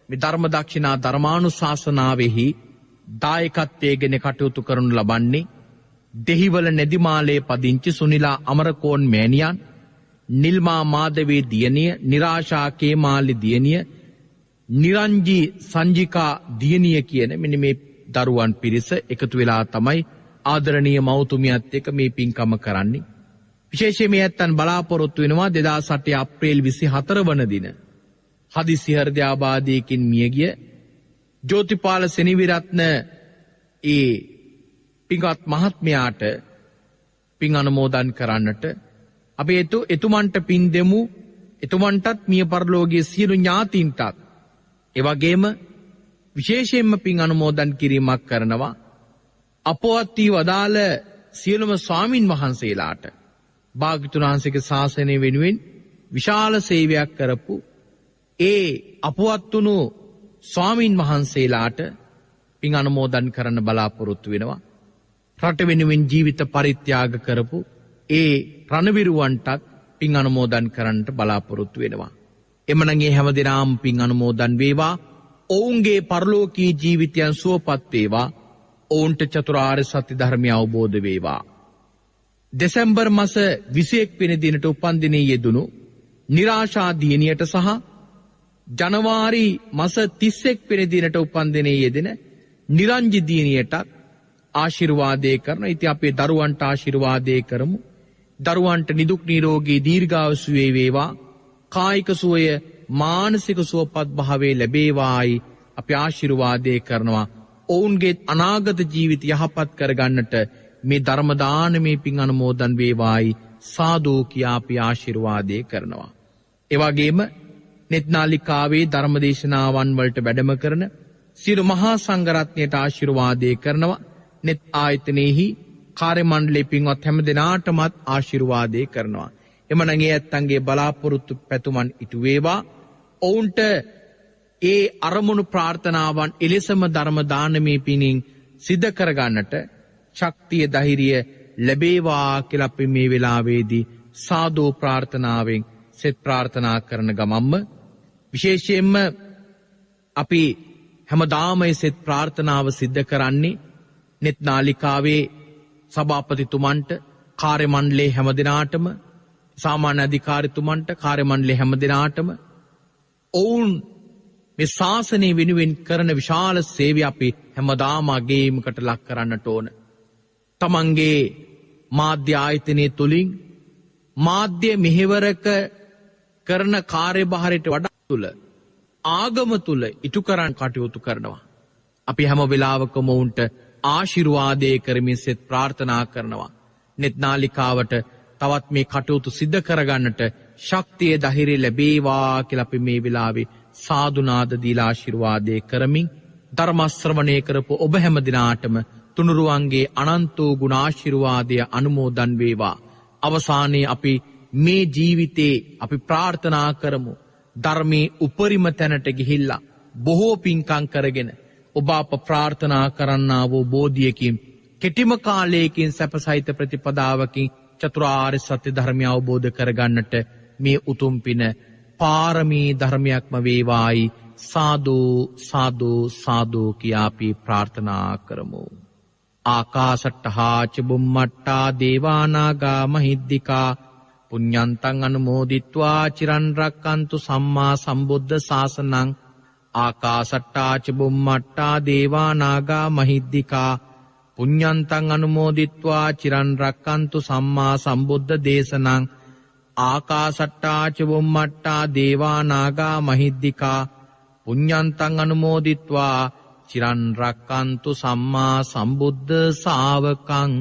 මේ ධර්ම දක්ෂිනා ධර්මානුශාසනාවෙහි දායකත්වයෙන් කටයුතු කරනු ලබන්නේ දෙහිවල නැදිමාලේ පදිංචි සුනිලා අමරකෝන් මෑණියන්, නිල්මා මාධවී දියණිය, නිරාශා කේමාලි දියණිය, නිරංජි සංජිකා දියණිය කියන මෙන්න මේ දරුවන් පිරිස එකතු වෙලා තමයි ආදරණීය මව්තුමියත් එක්ක මේ පින්කම කරන්නේ. විශේෂයෙන් මේ ඇත්තන් බලාපොරොත්තු වෙනවා 2008 අප්‍රේල් 24 වන දින හදිසි හෘදයාබාධයකින් මියගිය ජෝතිපාල සෙනවිරත්න ඒ පින්වත් මහත්මයාට පින් අනුමෝදන් කරන්නට අපි එතුමන්ට පින් දෙමු. එතුමන්ටත් මිය පරලෝකීය සියලු ඥාතීන්ටත් ඒ වගේම විශේෂයෙන්ම පින් අනුමෝදන් කිරීමක් කරනවා අපවත් වී වදාළ සියලුම ස්වාමින් වහන්සේලාට භාග්‍යවතුන් වහන්සේගේ ශාසනය වෙනුවෙන් විශාල සේවයක් කරපු ඒ අපවත් වුණු ස්වාමින් වහන්සේලාට පින් අනුමෝදන් කරන්න බලාපොරොත්තු වෙනවා. රට වෙනුවෙන් ජීවිත පරිත්‍යාග කරපු ඒ රණවිරුවන්ටත් පින් අනුමෝදන් කරන්නට බලාපොරොත්තු වෙනවා. එමනම් මේ හැමදෙනාම පින් අනුමෝදන් වේවා. ඔවුන්ගේ පරලෝකීය ජීවිතයන් සුවපත් වේවා. ඔවුන්ට චතුරාර්ය සත්‍ය ධර්මය අවබෝධ වේවා. දෙසැම්බර් මාස 21 වෙනි දිනට උපන් දිනේ යෙදුණු නිරාශා දියණියට සහ ජනවාරි මාස 31 වෙනි දිනට උපන් දිනේ යෙදෙන නිරංජි දියණියටත් ආශිර්වාදේ කරන. ඉතින් අපේ දරුවන්ට ආශිර්වාදේ කරමු. දරුවන්ට නිදුක් නිරෝගී දීර්ඝායුෂ වේවා. කායික සුවය මානසික සුවපත් භාවයේ ලැබේවායි අපි ආශිර්වාදේ කරනවා. ඔවුන්ගේ අනාගත ජීවිත යහපත් කරගන්නට මේ ධර්ම දානමේ පින් අනුමෝදන් වේවායි සාදු කියා අපි ආශිර්වාදේ කරනවා. ඒ වගේම නෙත් නාලිකාවේ ධර්මදේශනාවන් වලට වැඩම කරන සියලු මහා සංඝරත්නයට ආශිර්වාදේ කරනවා. නෙත් ආයතනෙහි කාර්ය මණ්ඩලයේ පින්වත් හැම දෙනාටමත් ආශිර්වාදේ කරනවා. එමනම් ඒ ඇත්තන්ගේ බලාපොරොත්තු පැතුමන් ඉටු වේවා. ඔවුන්ට ඒ අරමුණු ප්‍රාර්ථනාවන් එලෙසම ධර්ම දානමේ පිණින් සිද්ධ කරගන්නට ශක්තිය ධෛර්යය ලැබේවා කියලා අපි මේ වෙලාවේදී සාදු ප්‍රාර්ථනාවෙන් සෙත් ප්‍රාර්ථනා කරන ගමම්ම විශේෂයෙන්ම අපි හැමදාම මේ සෙත් ප්‍රාර්ථනාව සිද්ධ කරන්නේ නෙත් නාලිකාවේ සභාපතිතුමන්ට කාර්ය මණ්ඩලයේ හැම දිනාටම සාමාන්‍ය අධිකාරිතුමන්ට කාර්ය මණ්ඩලයේ හැම දිනාටම ඔවුන් මේ ශාසනය වෙනුවෙන් කරන විශාල සේවය අපි හැමදාම අගයීමකට ලක් කරන්නට ඕන. තමන්ගේ මාධ්‍ය ආයතනය තුලින් මාධ්‍ය මෙහෙවරක කරන කාර්යභාරයට වඩා තුල ආගම තුල ඉටු කරන් කටයුතු කරනවා. අපි හැම වෙලාවකම උන්ට ආශිර්වාදේ කරමින් සෙත් ප්‍රාර්ථනා කරනවා. නෙත් නාලිකාවට තවත් මේ කටයුතු සිද්ධ කරගන්නට ශක්තිය ධෛර්යය ලැබේවා කියලා අපි මේ වෙලාවේ සාදුනාද දීලා ආශිර්වාදේ කරමින් ධර්ම ශ්‍රවණය කරපු ඔබ හැම දිනාටම තුනුරුවන්ගේ අනන්ත වූ ගුණ ආශිර්වාදය අනුමෝදන් වේවා. අවසානයේ අපි මේ ජීවිතේ අපි ප්‍රාර්ථනා කරමු ධර්මයේ උපරිම තැනට ගිහිල්ලා බොහෝ පින්කම් කරගෙන ඔබ අප ප්‍රාර්ථනා කරන්නා වූ බෝධියකින් කෙටිම කාලයකින් සැපසහිත ප්‍රතිපදාවකින් චතුරාර්ය සත්‍ය ධර්මය අවබෝධ කරගන්නට මේ උතුම් පින පාරමී ධර්මයක්ම වේවායි සාදු සාදු සාදු කියා අපි ප්‍රාර්ථනා කරමු. ආකාශට්ටහා ච බුම්මට්ටා දේවානාගා මහිද්దికා පුඤ්ඤන්තං අනුමෝදිත්වා චිරන් රැක්කන්තු සම්මා සම්බුද්ධ ශාසනං. ආකාශට්ටා ච බුම්මට්ටා දේවානාගා මහිද්దికා පුඤ්ඤන්තං අනුමෝදිත්වා චිරන් රැක්කන්තු සම්මා සම්බුද්ධ දේශනං. ආකාශට්ටා ච බුම්මට්ටා දේවානාගා මහිද්దికා පුඤ්ඤන්තං අනුමෝදිත්වා චිරන් රැක්කන්තු සම්මා සම්බුද්ධ ශාවකං.